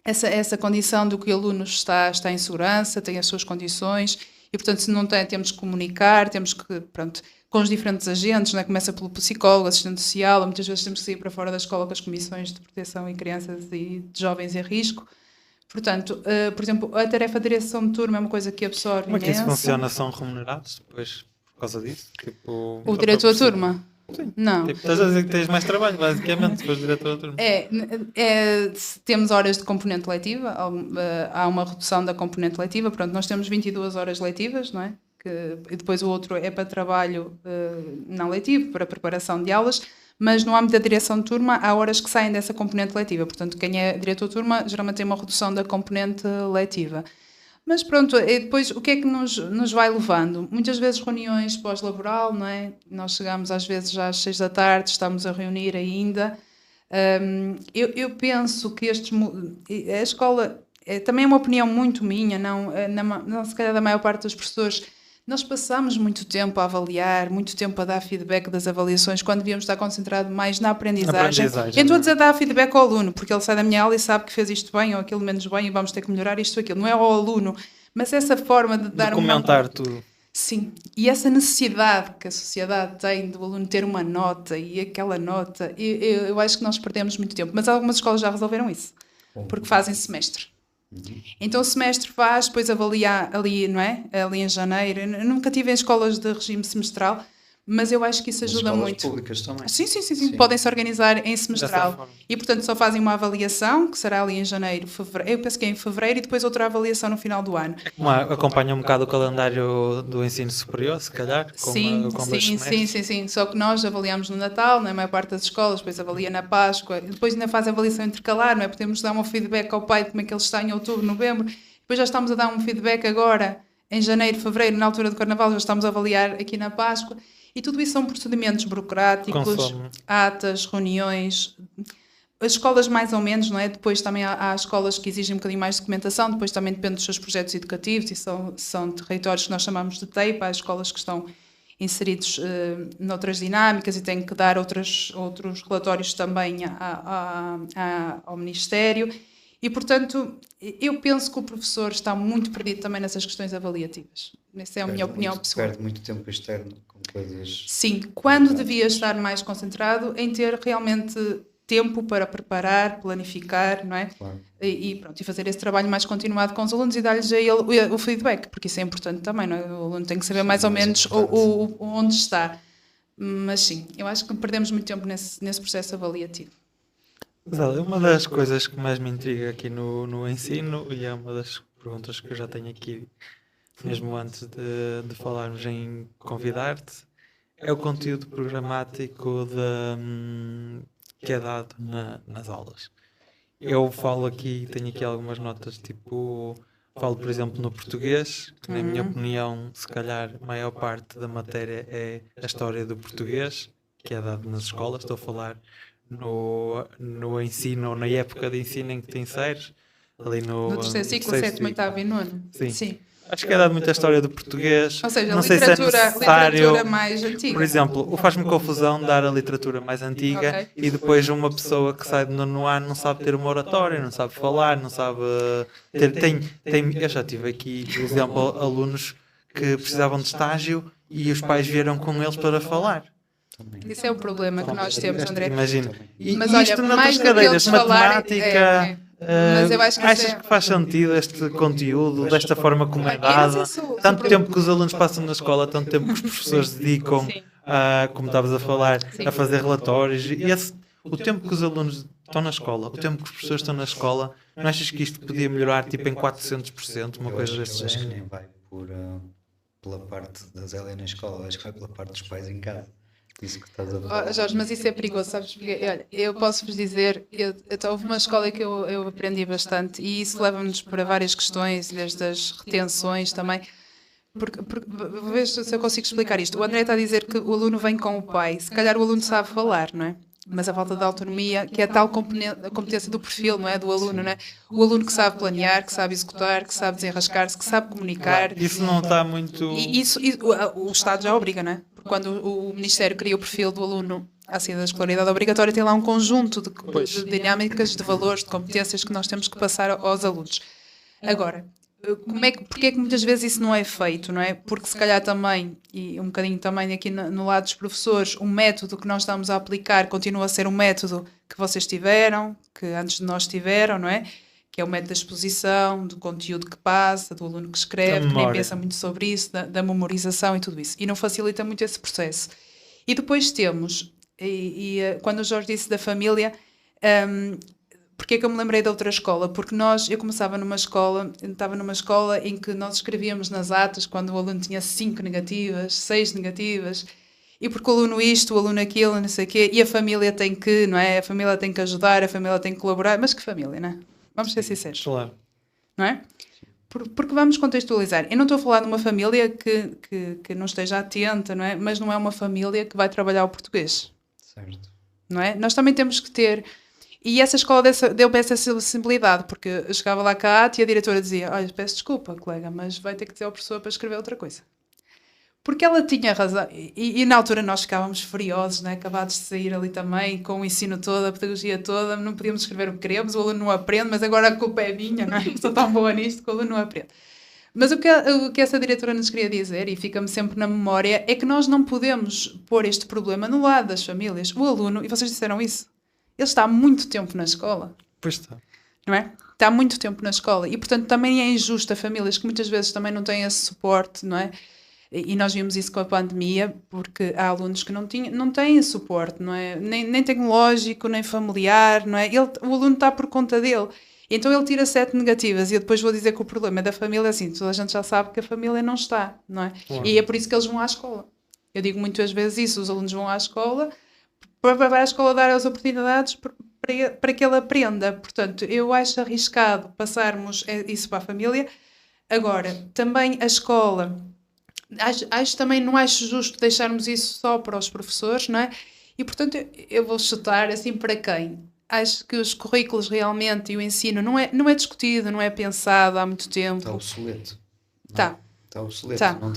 essa condição de que o aluno está em segurança, tem as suas condições, e portanto se não tem, temos que comunicar, temos que, pronto, com os diferentes agentes, né? Começa pelo psicólogo, assistente social, muitas vezes temos que sair para fora da escola com as comissões de proteção em crianças e de jovens em risco. Portanto, por exemplo, a tarefa de direção de turma é uma coisa que absorve Como é que isso imenso. funciona? São remunerados depois por causa disso? Tipo, O diretor da turma? Sim. Não. Tipo, estás a dizer que tens mais trabalho, basicamente, depois do diretor da turma. Temos horas de componente letiva, há uma redução da componente letiva, pronto, nós temos 22 horas letivas, não é? E depois o outro é para trabalho não letivo, para preparação de aulas, mas no âmbito da direção de turma há horas que saem dessa componente letiva, portanto quem é diretor de turma geralmente tem uma redução da componente letiva. Mas pronto, e depois o que é que nos vai levando? Muitas vezes reuniões pós-laboral, não é? Nós chegamos às vezes já às 6 da tarde, estamos a reunir ainda. Eu penso que a escola, também é uma opinião muito minha, não se calhar da maior parte dos professores, nós passamos muito tempo a avaliar, muito tempo a dar feedback das avaliações, quando devíamos estar concentrado mais na aprendizagem. Eu estou a dizer dar feedback ao aluno, porque ele sai da minha aula e sabe que fez isto bem ou aquilo menos bem e vamos ter que melhorar isto ou aquilo. Não é ao aluno, mas essa forma de dar comentar tudo. Sim, e essa necessidade que a sociedade tem do aluno ter uma nota e aquela nota, eu acho que nós perdemos muito tempo. Mas algumas escolas já resolveram isso, porque fazem semestre. Então o semestre faz, depois avalia ali, não é? Ali em janeiro. Eu nunca tive em escolas de regime semestral, mas eu acho que isso ajuda muito. Escolas públicas também. Sim. Podem-se organizar em semestral. E portanto só fazem uma avaliação, que será ali em janeiro, fevereiro. Eu penso que é em fevereiro, e depois outra avaliação no final do ano. Acompanha um bocado o calendário do ensino superior, se calhar? Sim. Só que nós avaliamos no Natal, na maior parte das escolas, depois avalia na Páscoa, depois ainda faz a avaliação intercalar, não é? Podemos dar um feedback ao pai de como é que ele está em outubro, novembro. Depois já estamos a dar um feedback agora, em janeiro, fevereiro, na altura do Carnaval, já estamos a avaliar aqui na Páscoa. E tudo isso são procedimentos burocráticos, atas, reuniões. As escolas mais ou menos, não é? Depois também há escolas que exigem um bocadinho mais de documentação, depois também depende dos seus projetos educativos, e são territórios que nós chamamos de TEIP, há escolas que estão inseridos noutras dinâmicas e têm que dar outros relatórios também ao Ministério. E, portanto, eu penso que o professor está muito perdido também nessas questões avaliativas. Essa é a minha opinião pessoal. Perde muito tempo externo com coisas... Sim, quando devia estar mais concentrado em ter realmente tempo para preparar, planificar, não é? Claro. E fazer esse trabalho mais continuado com os alunos e dar-lhes a ele o feedback, porque isso é importante também, não é? O aluno tem que saber mais ou menos onde está. Mas sim, eu acho que perdemos muito tempo nesse processo avaliativo. Uma das coisas que mais me intriga aqui no ensino, e é uma das perguntas que eu já tenho aqui, mesmo antes de falarmos em convidar-te, é o conteúdo programático que é dado nas aulas. Eu falo aqui, tenho aqui algumas notas, falo, por exemplo, no português, que na minha opinião, se calhar, a maior parte da matéria é a história do português, que é dado nas escolas. Estou a falar no ensino, ou na época de ensino em que te inseres, ali no terceiro ciclo, 7º, 8º e 9º. Sim. Acho que é dado muita história do português. Ou seja, não sei se é necessário, literatura mais antiga. Por exemplo, faz-me confusão dar a literatura mais antiga e depois uma pessoa que sai do nono ano não sabe ter uma oratória, não sabe falar, não sabe ter... Eu já tive aqui, por exemplo, alunos que precisavam de estágio e os pais vieram com eles para falar. Isso é o problema que nós temos, André. Imagina. Mas E olha, isto noutras mais do que cadeiras, eles falarem, matemática... Mas eu acho que achas isso é- que faz sentido este conteúdo, desta forma como é Eu não sei dada? se o- Tanto tempo que os alunos passam na escola, tanto tempo que os professores dedicam, Sim. como estavas a falar, Sim. a fazer relatórios. E o tempo que os alunos estão na escola, o tempo que os professores estão na escola, não achas que isto podia melhorar tipo em 400%, uma coisa desse eu acho que género? nem vai pela parte da Zélia na escola, acho que vai pela parte dos pais em casa. Isso que estás a falar. Oh, Jorge, mas isso é perigoso, sabes? Porque, olha, eu posso-vos dizer, houve uma escola que eu aprendi bastante e isso leva-nos para várias questões, desde as retenções também. Vou ver se eu consigo explicar isto. O André está a dizer que o aluno vem com o pai. Se calhar o aluno sabe falar, não é? Mas a falta de autonomia, que é a tal a competência do perfil, não é? Do aluno, não é? O aluno que sabe planear, que sabe executar, que sabe desenrascar-se, que sabe comunicar. Isso não está muito... O Estado já obriga, não é? Porque quando o Ministério cria o perfil do aluno à saída da escolaridade obrigatória, tem lá um conjunto de dinâmicas, de valores, de competências que nós temos que passar aos alunos. Agora, porque é que muitas vezes isso não é feito, não é? Porque se calhar também, e um bocadinho também aqui no lado dos professores, o método que nós estamos a aplicar continua a ser um método que vocês tiveram, que antes de nós tiveram, não é? Que é o método da exposição, do conteúdo que passa, do aluno que escreve, que nem pensa muito sobre isso, da memorização e tudo isso. E não facilita muito esse processo. E depois temos, quando o Jorge disse da família, porque é que eu me lembrei da outra escola? Porque eu estava numa escola em que nós escrevíamos nas atas quando o aluno tinha 5 negativas, 6 negativas, e porque o aluno isto, o aluno aquilo, não sei o quê, e a família tem que, não é? A família tem que ajudar, a família tem que colaborar, mas que família, não é? Vamos ser sinceros. Claro. Não é? Porque vamos contextualizar. Eu não estou a falar de uma família que não esteja atenta, não é? Mas não é uma família que vai trabalhar o português. Certo. Não é? Nós também temos que ter... E essa escola deu-me essa sensibilidade, porque eu chegava lá cá e a diretora dizia: olha, peço desculpa, colega, mas vai ter que dizer ao professor para escrever outra coisa. Porque ela tinha razão. E na altura nós ficávamos furiosos, né? Acabados de sair ali também, com o ensino todo, a pedagogia toda, não podíamos escrever o que queremos, o aluno não aprende, mas agora a culpa é minha, não é? Eu sou tão boa nisto que o aluno não aprende. Mas o que essa diretora nos queria dizer, e fica-me sempre na memória, é que nós não podemos pôr este problema no lado das famílias. O aluno, e vocês disseram isso, ele está há muito tempo na escola. Pois está. Não é? Está há muito tempo na escola. E, portanto, também é injusto a famílias que muitas vezes também não têm esse suporte, não é? E nós vimos isso com a pandemia, porque há alunos que não têm suporte, não é? Nem tecnológico, nem familiar, não é? O aluno está por conta dele. Então ele tira 7 negativas e eu depois vou dizer que o problema é da família, assim, toda a gente já sabe que a família não está, não é? Claro. E é por isso que eles vão à escola. Eu digo muitas vezes isso, os alunos vão à escola para a escola dar as oportunidades para que ele aprenda. Portanto, eu acho arriscado passarmos isso para a família. Agora, também a escola, não acho justo deixarmos isso só para os professores, não é? E, portanto, eu vou chutar assim para quem? Acho que os currículos realmente e o ensino não é discutido, não é pensado há muito tempo. Está obsoleto. Está. Está obsoleto. Tá. Não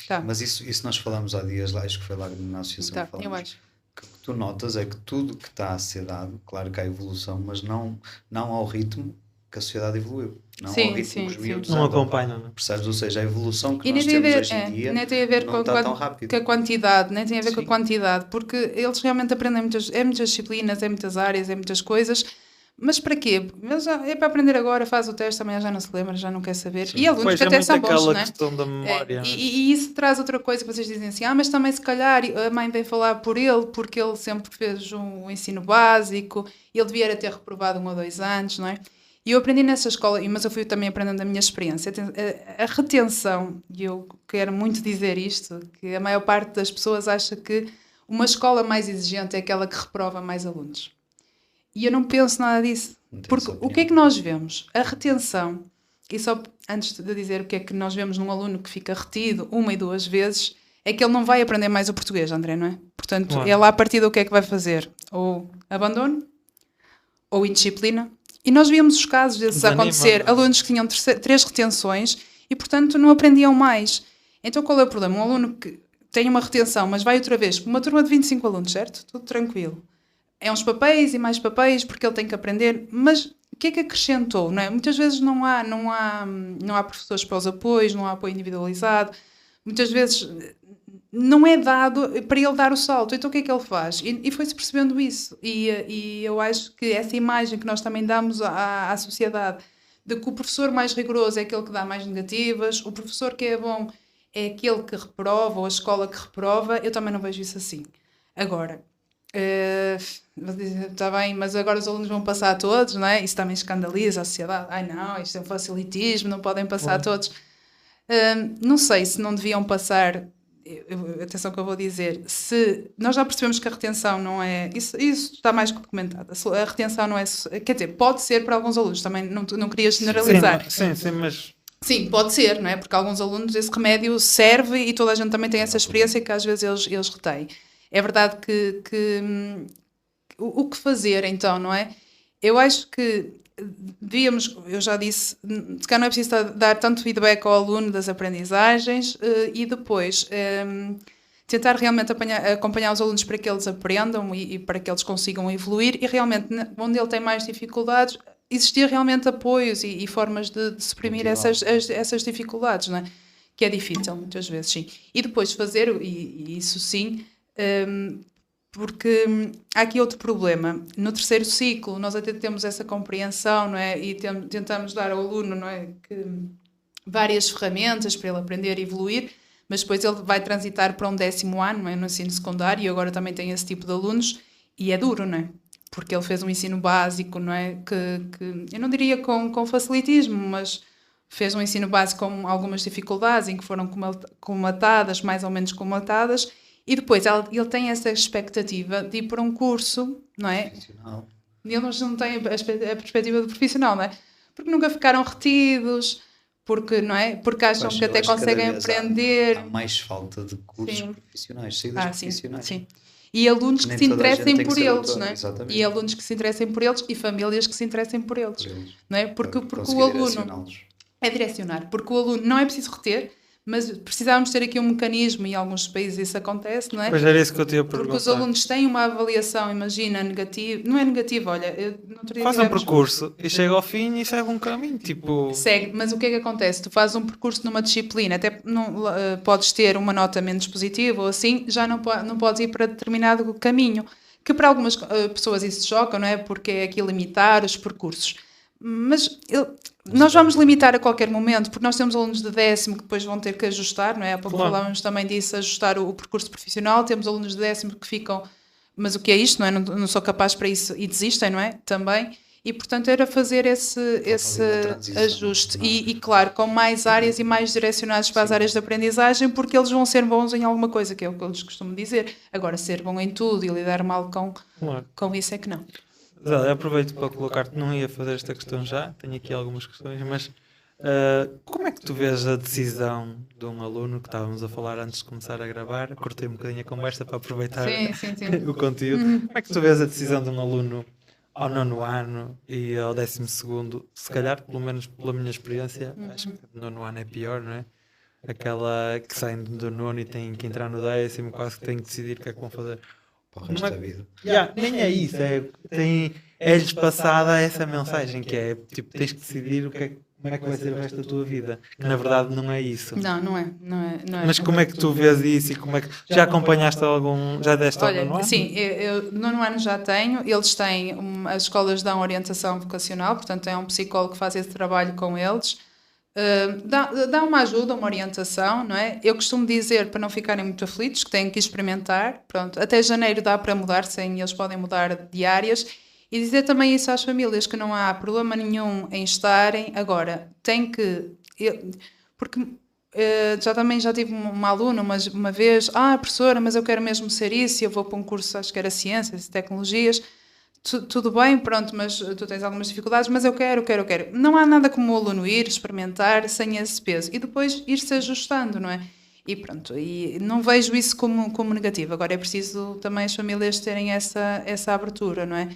Tá. Mas isso nós falamos há dias lá, acho que foi lá na associação que falamos. Eu acho. Que o que tu notas é que tudo que está a ser dado, claro que há evolução, mas não ao ritmo que a sociedade evoluiu. Não Sim, ao ritmo sim, que os sim. miúdos Não andam. acompanham, não é? Percebes? Ou seja, a evolução que E nós nem tem a temos ver, hoje em dia nem tem a ver não com está tão rápido. a quantidade, nem tem a ver com a Sim. quantidade, porque eles realmente aprendem muitas disciplinas, muitas áreas, muitas coisas, mas para quê? Mas é para aprender agora, faz o teste, amanhã já não se lembra, já não quer saber. Sim. E alunos Pois que é até muito são bons, aquela não é? questão da memória. E isso traz outra coisa que vocês dizem assim, mas também se calhar a mãe vem falar por ele, porque ele sempre fez um ensino básico, ele devia ter reprovado 1 ou 2 anos, não é? E eu aprendi nessa escola, mas eu fui também aprendendo da minha experiência. A retenção, e eu quero muito dizer isto, que a maior parte das pessoas acha que uma escola mais exigente é aquela que reprova mais alunos. E eu não penso nada disso. Não tenho Porque essa o opinião. que é que nós vemos? A retenção, e só antes de dizer o que é que nós vemos num aluno que fica retido 1 e 2 vezes, é que ele não vai aprender mais o português, André, não é? Portanto, Claro. ele à partida o que é que vai fazer? Ou abandono, ou indisciplina. E nós víamos os casos desses Desanima, acontecer, não é? alunos que tinham 3 retenções e, portanto, não aprendiam mais. Então, qual é o problema? Um aluno que tem uma retenção, mas vai outra vez, uma turma de 25 alunos, certo? Tudo tranquilo. É uns papéis e mais papéis, porque ele tem que aprender, mas o que é que acrescentou? Não é? Muitas vezes não há professores para os apoios, não há apoio individualizado, muitas vezes não é dado para ele dar o salto. Então o que é que ele faz? E foi-se percebendo isso. E eu acho que essa imagem que nós também damos à sociedade, de que o professor mais rigoroso é aquele que dá mais negativas, o professor que é bom é aquele que reprova, ou a escola que reprova, eu também não vejo isso assim. Agora, está bem, mas agora os alunos vão passar a todos, não é? Isso também escandaliza a sociedade. Ai não, isto é um facilitismo, não podem passar a todos. Não sei se não deviam passar... atenção que eu vou dizer, se nós já percebemos que a retenção não é, isso está mais que documentado, a retenção não é, quer dizer, pode ser para alguns alunos, também não queria generalizar. Sim, mas... Sim, pode ser, não é? Porque alguns alunos esse remédio serve e toda a gente também tem essa experiência que às vezes eles retêm. É verdade que o que fazer então, não é? Eu acho que devíamos, eu já disse, se calhar não é preciso dar tanto feedback ao aluno das aprendizagens e depois tentar realmente acompanhar os alunos para que eles aprendam e para que eles consigam evoluir e realmente onde ele tem mais dificuldades, existir realmente apoios e formas de suprimir essas dificuldades, não é? Que é difícil muitas vezes, sim. E depois fazer, e isso sim... porque há aqui outro problema. No terceiro ciclo, nós até temos essa compreensão, não é? E tentamos dar ao aluno, não é? Várias ferramentas para ele aprender e evoluir, mas depois ele vai transitar para um 10º ano, não é? No ensino secundário, e agora também tem esse tipo de alunos, e é duro, não é? Porque ele fez um ensino básico, não é? Que eu não diria com facilitismo, mas fez um ensino básico com algumas dificuldades, em que foram colmatadas, mais ou menos colmatadas. E depois ele tem essa expectativa de ir para um curso, não é? Profissional. E eles não têm a perspectiva do profissional, não é? Porque nunca ficaram retidos, porque, não é? Porque acham que até conseguem aprender. Há mais falta de cursos profissionais, saídas profissionais. Sim. E alunos que se interessem por eles, não é? Exatamente. E alunos que se interessem por eles e famílias que se interessem por eles. Não é? Porque o aluno é direcionar. Porque o aluno não é preciso reter, mas precisávamos ter aqui um mecanismo, e em alguns países isso acontece, não é? Pois era isso que eu tinha a perguntar. Porque os alunos têm uma avaliação, imagina, negativa, não é negativa, olha... Faz um percurso e chega ao fim e segue um caminho, tipo... Segue, mas o que é que acontece? Tu fazes um percurso numa disciplina, até podes ter uma nota menos positiva ou assim, já não podes ir para determinado caminho, que para algumas pessoas isso choca, não é? Porque é aqui limitar os percursos. Mas nós vamos limitar a qualquer momento, porque nós temos alunos de 10º que depois vão ter que ajustar, não é? Há pouco falávamos também disso, ajustar o percurso profissional. Temos alunos de 10º que ficam, mas o que é isto, não é? Não sou capaz para isso, e desistem, não é? Também. E, portanto, era fazer esse ajuste. E, claro, com mais áreas e mais direcionados para as áreas de aprendizagem, porque eles vão ser bons em alguma coisa, que é o que eu lhes costumo dizer. Agora, ser bom em tudo e lidar mal com isso é que não. Zé, aproveito para colocar-te, não ia fazer esta questão já, tenho aqui algumas questões, mas como é que tu vês a decisão de um aluno, que estávamos a falar antes de começar a gravar, cortei um bocadinho a conversa para aproveitar o conteúdo, como é que tu vês a decisão de um aluno ao 9º ano e ao 12º, se calhar, pelo menos pela minha experiência, acho que o 9º ano é pior, não é? Aquela que saem do 9º e têm que entrar no 10º, quase que têm que decidir o que é que vão fazer. Para o resto da vida. Nem é isso, é-lhes passada essa mensagem que é tipo, tens que decidir como é que vai ser o resto da tua vida. Que na verdade não é isso. Não é. Mas como é que tu vês isso e como é que já acompanhaste já deste algum ano? Sim, eu no 9º ano já tenho. Eles têm, as escolas dão orientação vocacional, portanto é um psicólogo que faz esse trabalho com eles. Dá uma ajuda, uma orientação, não é? Eu costumo dizer, para não ficarem muito aflitos, que têm que experimentar. Pronto, até janeiro dá para mudar, sim, eles podem mudar de áreas. E dizer também isso às famílias, que não há problema nenhum em estarem. Agora, tem que... Porque já tive uma aluna uma vez, professora, mas eu quero mesmo ser isso, e eu vou para um curso, acho que era Ciências e Tecnologias. Tudo bem, pronto, mas tu tens algumas dificuldades, mas eu quero. Não há nada como o aluno ir, experimentar, sem esse peso. E depois ir-se ajustando, não é? E pronto, e não vejo isso como negativo. Agora é preciso também as famílias terem essa abertura, não é?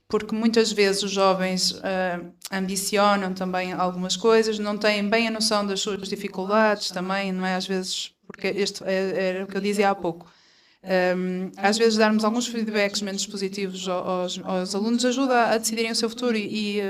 Porque muitas vezes os jovens ambicionam também algumas coisas, não têm bem a noção das suas dificuldades também, não é? Às vezes, porque isto era o que eu dizia há pouco. Às vezes darmos alguns feedbacks menos positivos aos alunos ajuda a decidirem o seu futuro e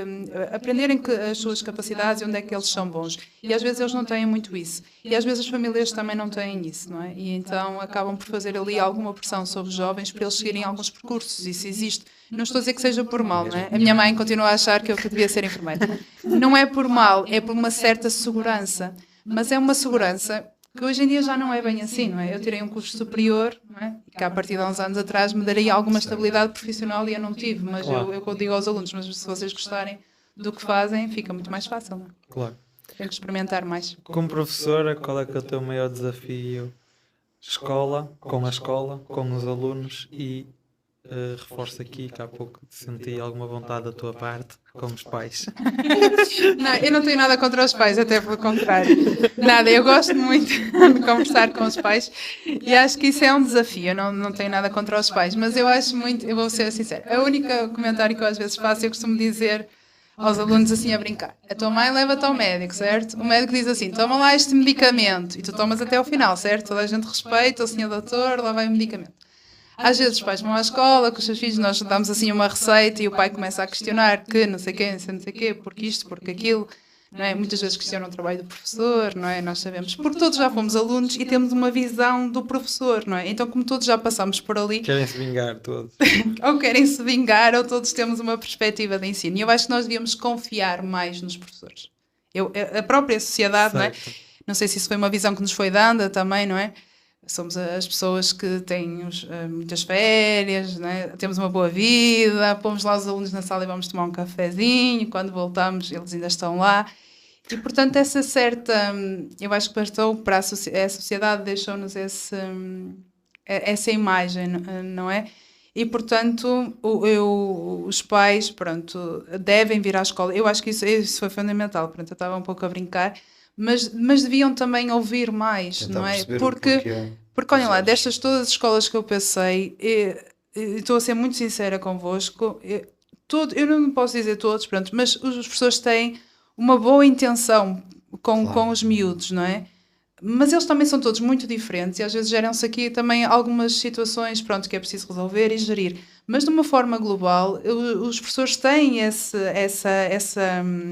aprenderem as suas capacidades e onde é que eles são bons. E às vezes eles não têm muito isso. E às vezes as famílias também não têm isso, não é? E então acabam por fazer ali alguma pressão sobre os jovens para eles seguirem alguns percursos. Isso existe. Não estou a dizer que seja por mal, não é? A minha mãe continua a achar que eu devia ser enfermeira. Não é por mal, é por uma certa segurança. Mas é uma segurança que hoje em dia já não é bem assim, não é? Eu tirei um curso superior, não é? E que a partir de há uns anos atrás me daria alguma estabilidade profissional e eu não tive. Mas eu digo aos alunos, mas se vocês gostarem do que fazem, fica muito mais fácil, não é? Claro. Tem que experimentar mais. Como professora, qual é que é o teu maior desafio? Escola, com os alunos e reforço aqui que há pouco senti alguma vontade da tua parte com os pais. Não, eu não tenho nada contra os pais, até pelo contrário. Nada, eu gosto muito de conversar com os pais e acho que isso é um desafio. Eu não tenho nada contra os pais, mas eu acho muito, eu vou ser sincera, o único comentário que eu às vezes faço, eu costumo dizer aos alunos assim a brincar: a tua mãe leva-te ao médico, certo? O médico diz assim: toma lá este medicamento, e tu tomas até ao final, certo? Toda a gente respeita, o senhor doutor, lá vai o medicamento. Às vezes os pais vão à escola com os seus filhos, nós damos assim uma receita e o pai começa a questionar que não sei quê, não sei quê, porque isto, porque aquilo, não é? Muitas vezes questionam o trabalho do professor, não é? Nós sabemos, porque todos já fomos alunos e temos uma visão do professor, não é? Então, como todos já passamos por ali... Querem-se vingar todos. Ou querem-se vingar, ou todos temos uma perspectiva de ensino. E eu acho que nós devíamos confiar mais nos professores. A própria sociedade, não é? Não sei se isso foi uma visão que nos foi dada também, não é? Somos as pessoas que têm muitas férias, né? Temos uma boa vida, pomos lá os alunos na sala e vamos tomar um cafezinho, quando voltamos eles ainda estão lá. E, portanto, essa certa... Eu acho que bastou para a sociedade, deixou-nos essa imagem, não é? E, portanto, os pais, pronto, devem vir à escola. Eu acho que isso foi fundamental. Pronto, eu estava um pouco a brincar. Mas deviam também ouvir mais, tentar não é? Porque olhem lá, destas todas as escolas que eu passei, estou a ser muito sincera convosco, eu não posso dizer todos, pronto, mas os professores têm uma boa intenção com os miúdos, não é? Mas eles também são todos muito diferentes e às vezes geram-se aqui também algumas situações, pronto, que é preciso resolver e gerir. Mas de uma forma global, os professores têm essa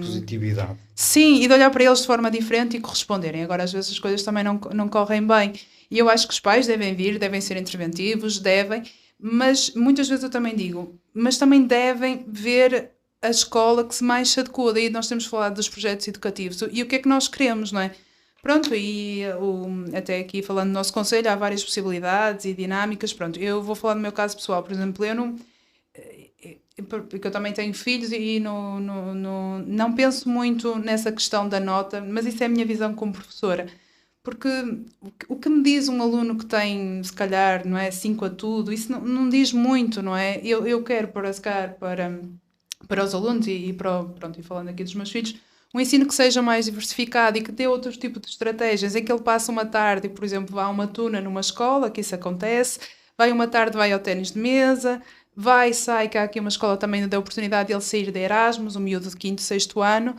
positividade. Sim, e de olhar para eles de forma diferente e corresponderem. Agora, às vezes as coisas também não correm bem. E eu acho que os pais devem vir, devem ser interventivos, mas muitas vezes eu também digo, mas também devem ver a escola que mais se adequa. Daí nós temos falado dos projetos educativos e o que é que nós queremos, não é? Pronto, e até aqui falando do nosso conselho, há várias possibilidades e dinâmicas. Pronto, eu vou falar do meu caso pessoal, por exemplo, porque eu também tenho filhos e não penso muito nessa questão da nota, mas isso é a minha visão como professora. Porque o que me diz um aluno que tem, se calhar, não é, 5 a tudo, isso não diz muito, não é? Eu quero, para os alunos e falando aqui dos meus filhos, um ensino que seja mais diversificado e que dê outro tipo de estratégias, em que ele passa uma tarde, por exemplo, vá a uma tuna numa escola, que isso acontece, vai uma tarde, vai ao ténis de mesa, sai, que há aqui uma escola também dá a oportunidade de ele sair de Erasmus, um miúdo de 5º, 6º ano,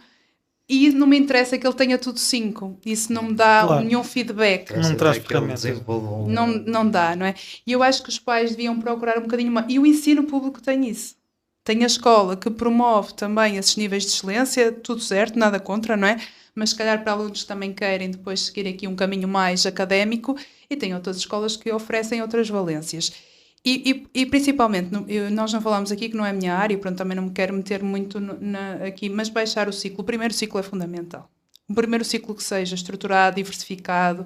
e não me interessa que ele tenha tudo 5. Isso não me dá nenhum feedback. Não traz ferramentas. Não dá, não é? E eu acho que os pais deviam procurar um bocadinho mais. E o ensino público tem isso. Tem a escola que promove também esses níveis de excelência, tudo certo, nada contra, não é? Mas se calhar para alunos que também querem depois seguir aqui um caminho mais académico, e tem outras escolas que oferecem outras valências. E principalmente, nós não falamos aqui que não é a minha área, pronto, também não me quero meter muito aqui, mas baixar o ciclo. O primeiro ciclo é fundamental. O primeiro ciclo que seja estruturado, diversificado,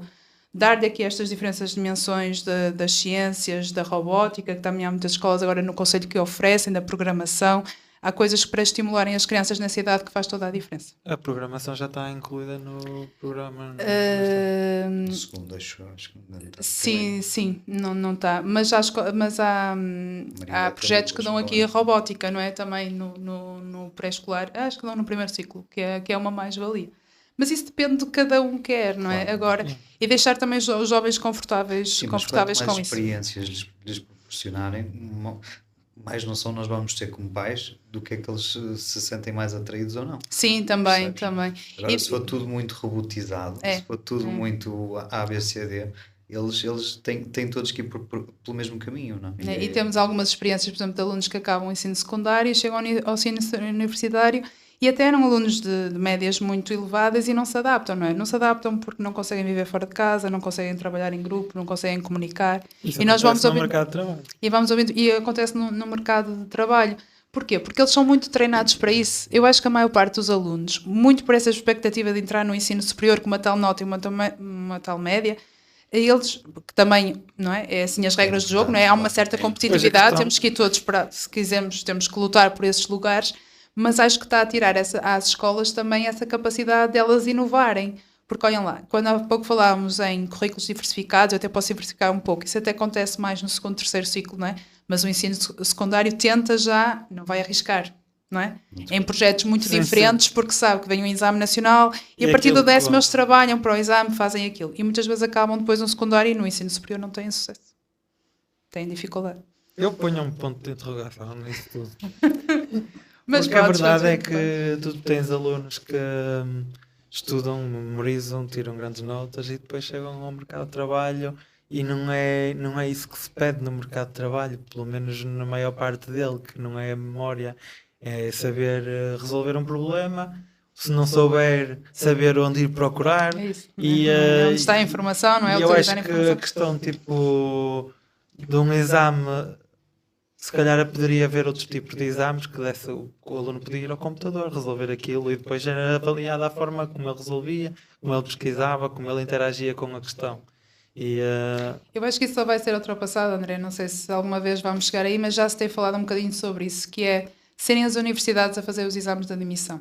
dar-lhe aqui estas diferentes dimensões das ciências, da robótica, que também há muitas escolas agora no conselho que oferecem, da programação. Há coisas para estimularem as crianças nessa idade que faz toda a diferença. A programação já está incluída no programa? No segundo, acho que não está. Sim, não está. Mas há projetos que dão aqui a robótica, não é? Também no pré-escolar. Acho que dão no primeiro ciclo, que é uma mais-valia. Mas isso depende do que cada um quer, não é? Agora, e deixar também os jovens confortáveis com isso. Mais experiências lhes proporcionarem, mais noção nós vamos ter como pais do que é que eles se sentem mais atraídos ou não. Sim, também. Agora, se for tudo muito robotizado, se for tudo muito ABCD, eles têm todos que ir pelo mesmo caminho, não é? E temos algumas experiências, por exemplo, de alunos que acabam o ensino secundário, chegam ao ensino universitário e até eram alunos de médias muito elevadas e não se adaptam, não é? Não se adaptam porque não conseguem viver fora de casa, não conseguem trabalhar em grupo, não conseguem comunicar. Isso e nós vamos no ouvindo, mercado de trabalho. e acontece no mercado de trabalho. Porquê? Porque eles são muito treinados para isso. Eu acho que a maior parte dos alunos, muito por essa expectativa de entrar no ensino superior com uma tal nota e uma tal média, eles, que também, não é? É assim as regras do jogo, não é? Há uma certa competitividade, temos que ir todos para, se quisermos, temos que lutar por esses lugares, mas acho que está a tirar às escolas também essa capacidade delas inovarem. Porque olhem lá, quando há pouco falávamos em currículos diversificados, eu até posso diversificar um pouco, isso até acontece mais no segundo, terceiro ciclo, não é? Mas o ensino secundário tenta já, não vai arriscar, não é? Em projetos muito diferentes, porque sabe que vem um exame nacional e a partir do 10º eles trabalham para o exame, fazem aquilo. E muitas vezes acabam depois no secundário e no ensino superior não têm sucesso. Têm dificuldade. Eu ponho um ponto de interrogação nisso tudo. Mas porque a verdade é que tu tens alunos que estudam, memorizam, tiram grandes notas e depois chegam ao mercado de trabalho e não é isso que se pede no mercado de trabalho, pelo menos na maior parte dele, que não é a memória, é saber resolver um problema, se não souber, saber onde ir procurar. É isso. E, onde está a informação, não é? Eu acho que a questão tipo de um exame, se calhar poderia haver outros tipos de exames que desse o aluno podia ir ao computador, resolver aquilo e depois era avaliada a forma como ele resolvia, como ele pesquisava, como ele interagia com a questão. Eu acho que isso só vai ser ultrapassado, André, não sei se alguma vez vamos chegar aí, mas já se tem falado um bocadinho sobre isso, que é serem as universidades a fazer os exames de admissão.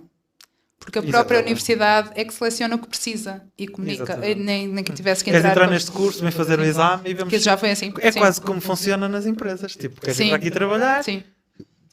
Porque a própria universidade é que seleciona o que precisa e comunica, nem que tivesse que entrar... Queres entrar neste curso, vem fazer o exame e vemos... Que já foi assim. É quase como funciona nas empresas, tipo, queres entrar aqui trabalhar,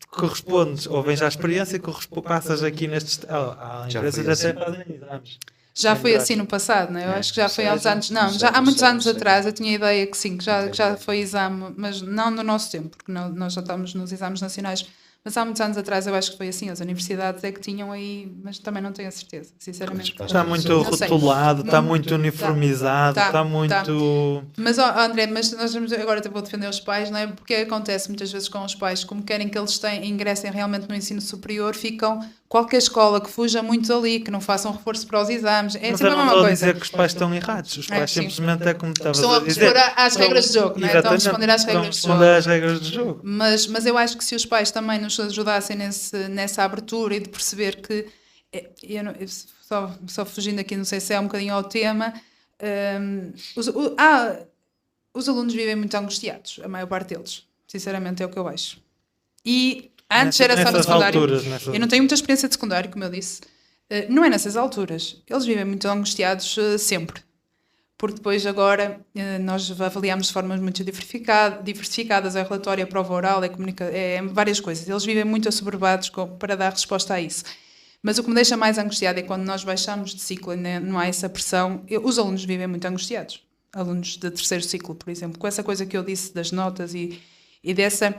correspondes, ou vens à experiência, passas aqui nestes... Há empresas que até fazem exames. Já foi assim no passado, não é? Eu acho que já foi há uns anos. Não, já há muitos anos atrás eu tinha a ideia que sim, que já foi exame, mas não no nosso tempo, porque nós já estamos nos exames nacionais. Mas há muitos anos atrás eu acho que foi assim, as universidades é que tinham aí, mas também não tenho a certeza, sinceramente. Está muito rotulado, está muito uniformizado, está muito... Mas André, nós agora vou defender os pais, não é? Porque acontece muitas vezes com os pais, como querem que eles ingressem realmente no ensino superior, ficam qualquer escola que fuja muito ali, que não façam reforço para os exames, é sempre a mesma coisa. Mas eu não estou a dizer que os pais estão errados, os pais simplesmente é como estavas a dizer. Estão a responder às regras do jogo, não é? Estão a responder às regras do jogo. Mas eu acho que se os pais também nos ajudassem nessa abertura e de perceber que, só fugindo aqui, não sei se é um bocadinho ao tema, os alunos vivem muito angustiados, a maior parte deles, sinceramente é o que eu acho. E antes era só no secundário. Eu não tenho muita experiência de secundário, como eu disse. Não é nessas alturas. Eles vivem muito angustiados sempre. Porque depois agora nós avaliamos de formas muito diversificadas, é relatório, a prova oral, é várias coisas. Eles vivem muito assoberbados para dar resposta a isso. Mas o que me deixa mais angustiado é quando nós baixamos de ciclo, né, não há essa pressão. Os alunos vivem muito angustiados. Alunos de terceiro ciclo, por exemplo. Com essa coisa que eu disse das notas e dessa...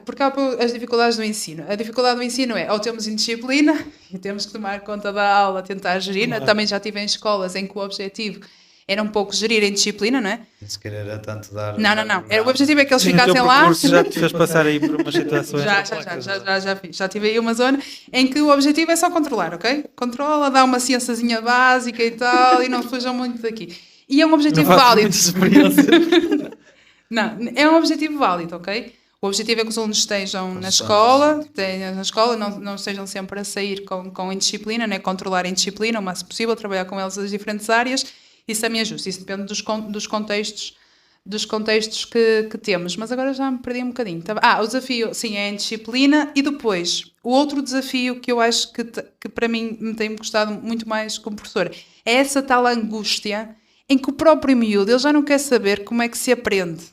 porque há as dificuldades do ensino. A dificuldade do ensino é, ou temos indisciplina, e temos que tomar conta da aula, tentar gerir. Também já estive em escolas em que o objetivo era um pouco gerir a disciplina, não é? Nem sequer era tanto dar... Não. O objetivo é que eles ficassem lá... Já te fez passar aí por umas situações... Já fiz. Já tive aí uma zona em que o objetivo é só controlar, ok? Controla, dá uma ciênciazinha básica e tal, e não fujam muito daqui. E é um objetivo válido. Não, é um objetivo válido, ok? O objetivo é que os alunos estejam na escola, não estejam sempre a sair com indisciplina, né? Controlar a indisciplina o máximo possível, trabalhar com eles nas diferentes áreas. Isso também é justo, isso depende dos contextos que temos. Mas agora já me perdi um bocadinho. O desafio, sim, é a indisciplina. E depois, o outro desafio que eu acho que para mim me tem gostado muito mais como professora é essa tal angústia em que o próprio miúdo ele já não quer saber como é que se aprende.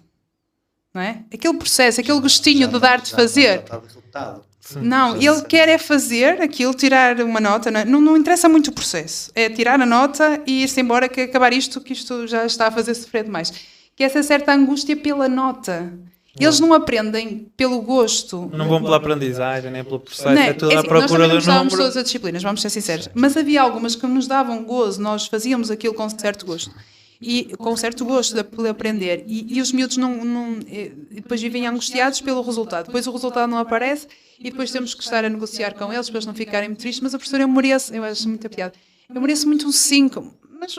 Não é? Aquele processo, aquele gostinho de dar de fazer. Está derrotado. Não, ele quer é fazer aquilo, tirar uma nota, não interessa muito o processo, é tirar a nota e ir-se embora, que acabar isto, que isto já está a fazer sofrer demais. Que é essa certa angústia pela nota. Eles não aprendem pelo gosto. Não vão pela aprendizagem, nem pelo processo, é tudo à procura do número. Nós também todas as disciplinas, vamos ser sinceros, mas havia algumas que nos davam gozo, nós fazíamos aquilo com certo gosto. e com um certo gosto de aprender. E os miúdos e depois vivem angustiados pelo resultado. Depois o resultado não aparece e depois temos que estar a negociar com eles para eles não ficarem muito tristes. Mas a professora, eu acho muita piada, eu mereço muito um 5, mas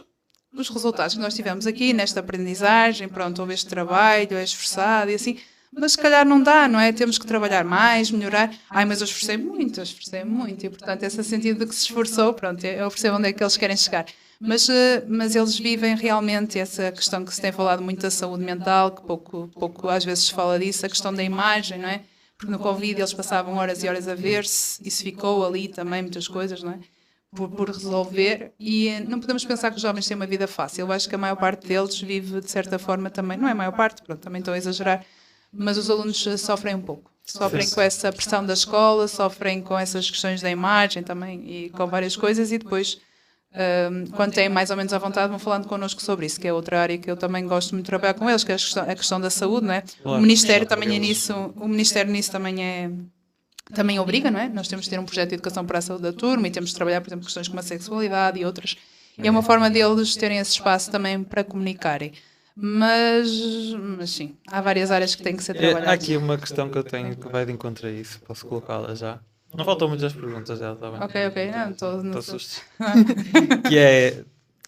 os resultados que nós tivemos aqui nesta aprendizagem, pronto, houve este trabalho, é esforçado e assim, mas se calhar não dá, não é? Temos que trabalhar mais, melhorar. Mas eu esforcei muito, e portanto esse sentido de que se esforçou, pronto, eu percebo onde é que eles querem chegar. Mas eles vivem realmente essa questão que se tem falado muito da saúde mental, que pouco às vezes se fala disso, a questão da imagem, não é? Porque no Covid eles passavam horas e horas a ver-se, isso ficou ali também, muitas coisas, não é? Por resolver, e não podemos pensar que os jovens têm uma vida fácil. Eu acho que a maior parte deles vive de certa forma também, não é a maior parte, pronto, também estou a exagerar, mas os alunos sofrem um pouco. Sofrem com essa pressão da escola, sofrem com essas questões da imagem também e com várias coisas, e depois, quando têm mais ou menos à vontade, vão falando connosco sobre isso, que é outra área que eu também gosto muito de trabalhar com eles, que é a questão da saúde, não é? O Ministério também é nisso, o Ministério nisso também obriga, não é? Nós temos de ter um projeto de educação para a saúde da turma e temos de trabalhar, por exemplo, questões como a sexualidade e outras. E é uma forma deles terem esse espaço também para comunicarem. Mas sim, há várias áreas que têm que ser trabalhadas. Há aqui uma questão que eu tenho que vai de encontro a isso, posso colocá-la já. Não faltam muitas perguntas dela, está bem? Ok, não estou susto. Que é,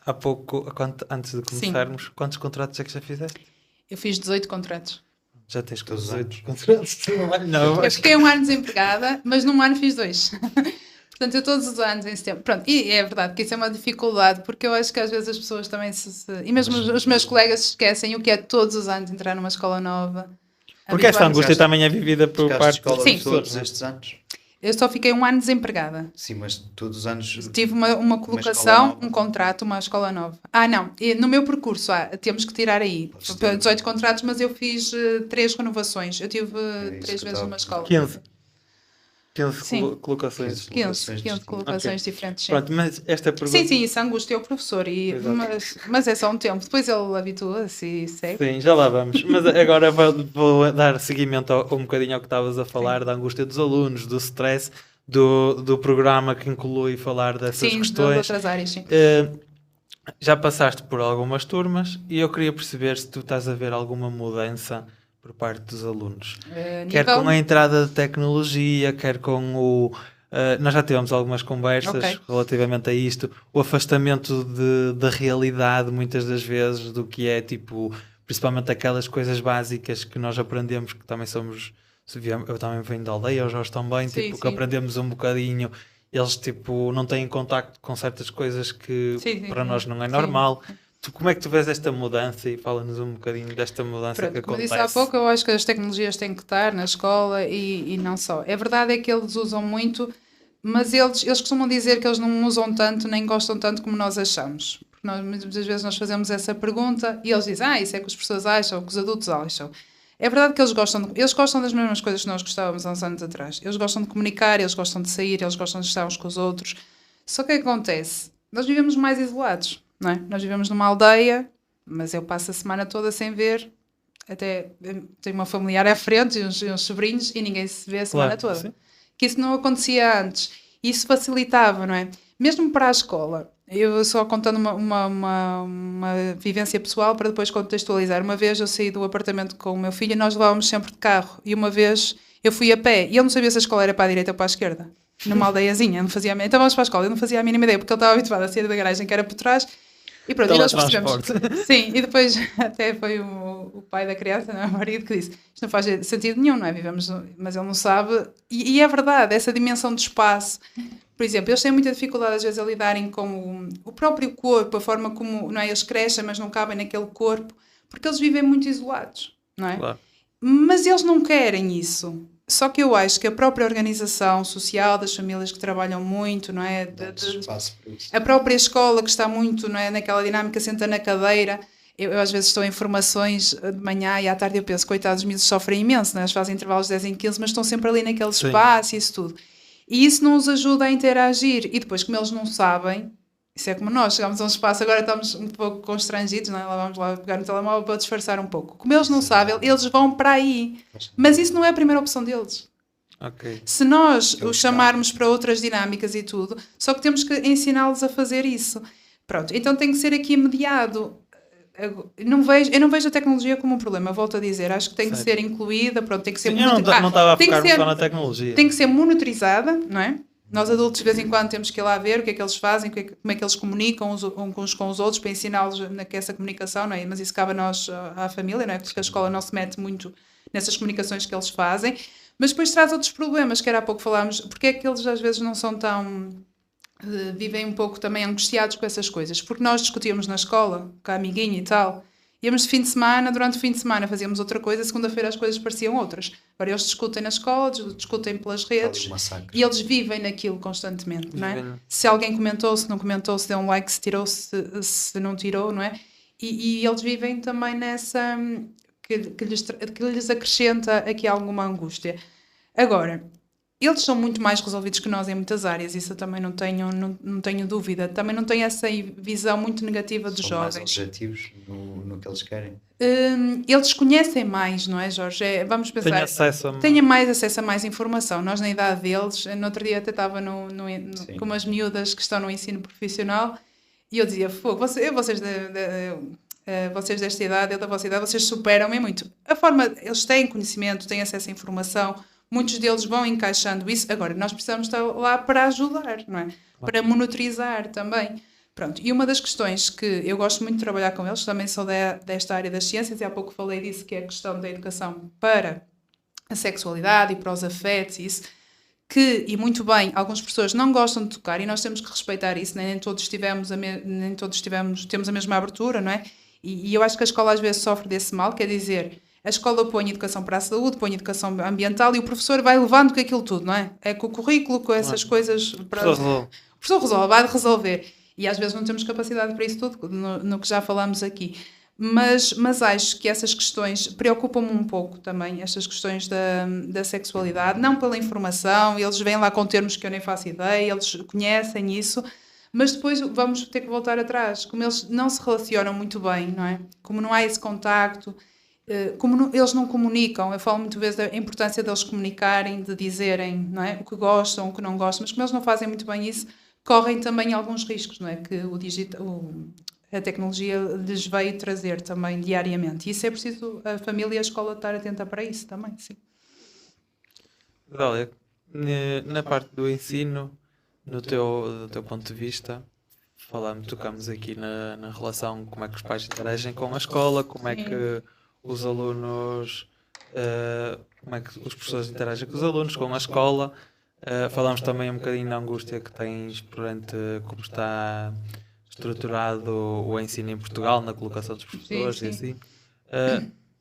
há pouco, antes de começarmos, quantos contratos é que já fizeste? Eu fiz 18 contratos. Já tens 18 contratos? Não, eu fiquei um ano desempregada, mas num ano fiz 2. Portanto, eu todos os anos em setembro. Pronto, e é verdade que isso é uma dificuldade, porque eu acho que às vezes as pessoas também e mesmo os meus colegas se esquecem o que é todos os anos entrar numa escola nova. Porque esta angústia também é vivida por parte de escolas todos estes anos. Eu só fiquei um ano desempregada. Sim, mas todos os anos... Tive uma colocação, um contrato, uma escola nova. Não. No meu percurso, temos que tirar aí 18 contratos, mas eu fiz 3 renovações. Eu tive 3 vezes numa escola. 15 colocações. 15 colocações diferentes. Sim. Pronto, mas esta pergunta... Sim, isso angustia o professor. Mas é só um tempo. Depois ele habitua-se e segue. Sim, já lá vamos. Mas agora vou dar seguimento um bocadinho ao que estavas a falar, da angústia dos alunos, do stress, do programa que inclui falar dessas questões. Sim, de outras áreas, sim. Já passaste por algumas turmas e eu queria perceber se tu estás a ver alguma mudança por parte dos alunos. Quer com a entrada de tecnologia, quer com o... nós já tivemos algumas conversas relativamente a isto, o afastamento da realidade muitas das vezes, do que é tipo, principalmente aquelas coisas básicas que nós aprendemos, que também somos... Eu também venho da aldeia, os Jorge também, sim. Que aprendemos um bocadinho, eles tipo não têm contacto com certas coisas que para nós não é normal. Como é que tu vês esta mudança, e fala-nos um bocadinho desta mudança que acontece? Como disse há pouco, eu acho que as tecnologias têm que estar na escola e não só. É verdade é que eles usam muito, mas eles costumam dizer que eles não usam tanto, nem gostam tanto como nós achamos. Porque muitas vezes nós fazemos essa pergunta e eles dizem, isso é que as pessoas acham, que os adultos acham. É verdade que eles gostam das mesmas coisas que nós gostávamos há uns anos atrás. Eles gostam de comunicar, eles gostam de sair, eles gostam de estar uns com os outros. Só que o que acontece? Nós vivemos mais isolados. Não é? Nós vivemos numa aldeia, mas eu passo a semana toda sem ver, até tenho uma familiar à frente e uns sobrinhos e ninguém se vê a semana toda. Sim. Que isso não acontecia antes. Isso facilitava, não é? Mesmo para a escola. Eu só contando uma vivência pessoal para depois contextualizar. Uma vez eu saí do apartamento com o meu filho e nós levávamos sempre de carro. E uma vez eu fui a pé e ele não sabia se a escola era para a direita ou para a esquerda. Numa aldeiazinha, não fazia então vamos para a escola, eu não fazia a mínima ideia, porque ele estava habituado a sair da garagem que era por trás. E pronto, e nós percebemos. Sim, e depois até foi o pai da criança, não é? O marido, que disse: isto não faz sentido nenhum, não é? Vivemos, mas ele não sabe. E é verdade, essa dimensão de espaço. Por exemplo, eles têm muita dificuldade às vezes a lidarem com o próprio corpo, a forma como, não é? Eles crescem, mas não cabem naquele corpo, porque eles vivem muito isolados, não é? Claro. Mas eles não querem isso. Só que eu acho que a própria organização social das famílias que trabalham muito, não é? A própria escola que está muito, não é? Naquela dinâmica, senta na cadeira. Eu às vezes estou em formações de manhã e à tarde eu penso, coitados, os miúdos sofrem imenso, não é? Eles fazem intervalos de 10 em 15, mas estão sempre ali naquele espaço e isso tudo. E isso não os ajuda a interagir. E depois, como eles não sabem, isso é como nós, chegamos a um espaço, agora estamos um pouco constrangidos, não é? Vamos lá pegar no telemóvel para disfarçar um pouco. Como eles não sabem, eles vão para aí. Mas isso não é a primeira opção deles. Okay. Se nós os chamarmos para outras dinâmicas e tudo, só que temos que ensiná-los a fazer isso. Pronto, então tem que ser aqui mediado. eu não vejo a tecnologia como um problema, volto a dizer, acho que tem que Certo. ser incluída, pronto, tem que ser Sim, eu não estava a tem que focar ser- só na tecnologia. tem que ser monitorizada, não é? Nós adultos de vez em quando temos que ir lá ver o que é que eles fazem, como é que eles comunicam uns com os outros para ensiná-los essa comunicação, não é? Mas isso cabe a nós, à família, não é? Porque a escola não se mete muito nessas comunicações que eles fazem, mas depois traz outros problemas, que era há pouco falámos, porque é que eles às vezes não são tão... vivem um pouco também angustiados com essas coisas, porque nós discutíamos na escola, com a amiguinha e tal, íamos de fim de semana, durante o fim de semana fazíamos outra coisa, segunda-feira as coisas pareciam outras. Agora eles discutem na escola, discutem pelas redes e eles vivem naquilo constantemente, não é? Se alguém comentou, se não comentou, se deu um like, se tirou, se não tirou, não é? E eles vivem também nessa... que lhes acrescenta aqui alguma angústia. Agora, eles são muito mais resolvidos que nós em muitas áreas, isso eu também não tenho dúvida. Também não tenho essa visão muito negativa dos jovens. São mais objetivos no que eles querem. Eles conhecem mais, não é, Jorge? Vamos pensar. Tenha mais acesso a mais informação. Nós, na idade deles, no outro dia até estava com umas miúdas que estão no ensino profissional e eu dizia, vocês desta idade, eu da vossa idade, vocês superam-me muito. Eles têm conhecimento, têm acesso à informação. Muitos deles vão encaixando isso. Agora, nós precisamos estar lá para ajudar, não é? Para monitorizar também. Pronto. E uma das questões que eu gosto muito de trabalhar com eles, também sou desta área das ciências, e há pouco falei disso, que é a questão da educação para a sexualidade e para os afetos e isso, e muito bem, algumas pessoas não gostam de tocar e nós temos que respeitar isso, nem todos temos a mesma abertura, não é? E eu acho que a escola às vezes sofre desse mal, quer dizer... A escola põe educação para a saúde, põe educação ambiental e o professor vai levando com aquilo tudo, não é? É com o currículo, com essas coisas... O professor resolve, vai resolver. E às vezes não temos capacidade para isso tudo, no que já falamos aqui. Mas acho que essas questões preocupam-me um pouco também, estas questões da sexualidade, não pela informação, eles vêm lá com termos que eu nem faço ideia, eles conhecem isso, mas depois vamos ter que voltar atrás. Como eles não se relacionam muito bem, não é? Como não há esse contacto... eles não comunicam, eu falo muitas vezes da importância deles comunicarem, de dizerem, não é? O que gostam, o que não gostam, mas como eles não fazem muito bem isso, correm também alguns riscos, não é? Que a tecnologia lhes veio trazer também diariamente. E isso é preciso a família e a escola estar atenta para isso também, sim. Dália, na parte do ensino, do teu ponto de vista, tocamos aqui na relação, como é que os pais interagem com a escola, como é que os alunos, como é que os professores interagem com os alunos, com a escola. Falamos também um bocadinho da angústia que tens perante como está estruturado o ensino em Portugal, na colocação dos professores e assim.